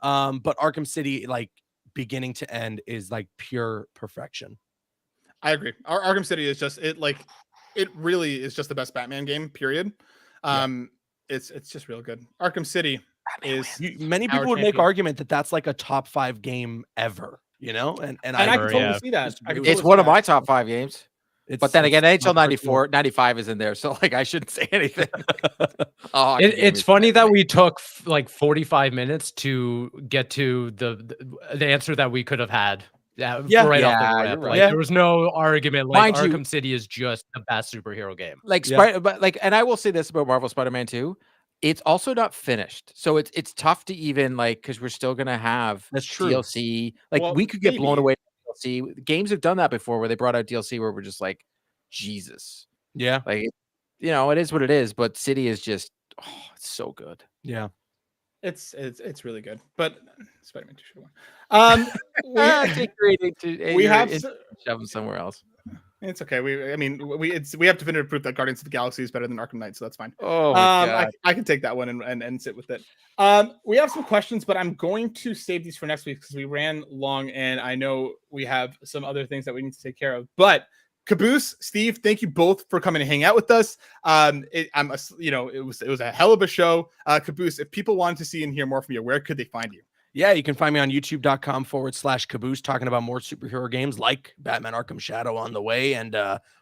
But Arkham City, like beginning to end, is like pure perfection. I agree. Arkham City is just it really is just the best Batman game, period. It's just real good. Arkham City is Many our people would make champion. argument that that's like a top 5 game ever, you know, and I can totally yeah. see that. I can It's totally one see of my that. top 5 games. But then again, NHL 95 is in there, so like I shouldn't say anything. It's funny that we took like 45 minutes to get to the answer that we could have had. Right off the you're rip. right. Like there was no argument. Like Mind you- Arkham City is just the best superhero game. Like but like, and I will say this about Marvel Spider-Man 2. It's also not finished. So it's tough to even like because we're still gonna have That's true. DLC. Like Well, we could get blown maybe. away with DLC. Games have done that before where they brought out DLC where we're just like, Jesus. Yeah. Like you know, it is what it is, but City is just it's so good. Yeah. It's really good. But Spider-Man 2 should have won. Take your 8 We have shove them somewhere else. it's okay. We have definitive proof that Guardians of the Galaxy is better than Arkham Knight, so that's fine. Oh my God. I can take that one and sit with it. We have some questions, but I'm going to save these for next week because we ran long and I know we have some other things that we need to take care of. But Caboose, Steve, thank you both for coming to hang out with us. It was a hell of a show. Caboose, if people wanted to see and hear more from you, where could they find you? Yeah, you can find me on youtube.com/Caboose talking about more superhero games like Batman Arkham Shadow on the way and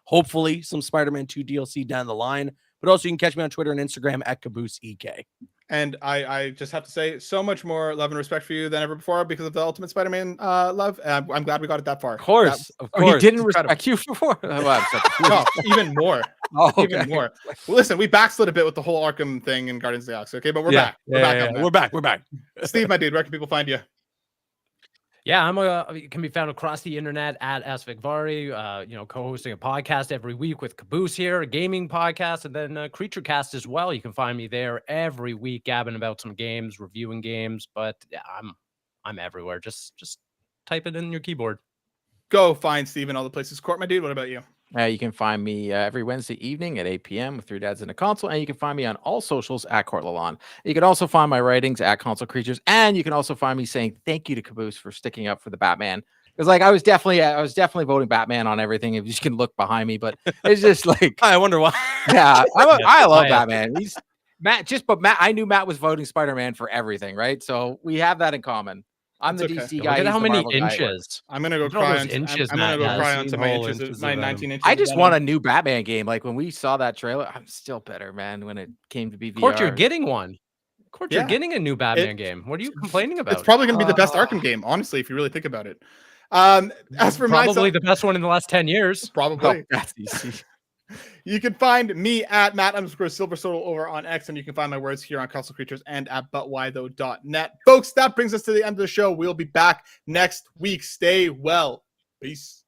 hopefully some Spider-Man 2 DLC down the line. But also you can catch me on Twitter and Instagram at CabooseEK. And I just have to say so much more love and respect for you than ever before because of the Ultimate Spider-Man love. I'm glad we got it that far. Of course. He didn't incredible. respect you before. No, even more. Even more. Well, listen, we backslid a bit with the whole Arkham thing in Guardians of the Galaxy. Okay, but we're back. We're back on that. We're back. Steve, my dude, where can people find you? Yeah, I'm can be found across the internet at Asvikvari, co-hosting a podcast every week with Caboose here, a gaming podcast, and then Creature Cast as well. You can find me there every week, gabbing about some games, reviewing games. But yeah, I'm everywhere. Just type it in your keyboard. Go find Steve in all the places. Court, my dude, what about you? You can find me every Wednesday evening at 8 p.m. with 3 Dads and a Console, and you can find me on all socials at Court Lalonde. You can also find my writings at Console Creatures, and you can also find me saying thank you to Caboose for sticking up for the Batman. Because like I was definitely voting Batman on everything. If you can look behind me, but it's just like I wonder why. yeah, I love I- Batman. He's Matt. But Matt, I knew Matt was voting Spider-Man for everything, right? So we have that in common. I'm That's the okay. DC Look guy. at he's how the many Marvel guy. inches. I'm gonna go Look at all cry those on. inches I'm gonna go Matt cry has. onto Seen my whole inches, inches my of 19 inches. I of just Venom. want a new Batman game. Like when we saw that trailer, I'm still bitter, man. When it came to be Court, you're VR. getting one. Court, Yeah. you're getting a new Batman game. What are you complaining about? It's probably gonna be the best Arkham game, honestly, if you really think about it. As for Probably myself, the best one in the last 10 years. probably. Oh, that's easy. You can find me at Matt_SilverSoul over on X, and you can find my words here on Castle Creatures and at butwhythough.net. Folks, that brings us to the end of the show. We'll be back next week. Stay well. Peace.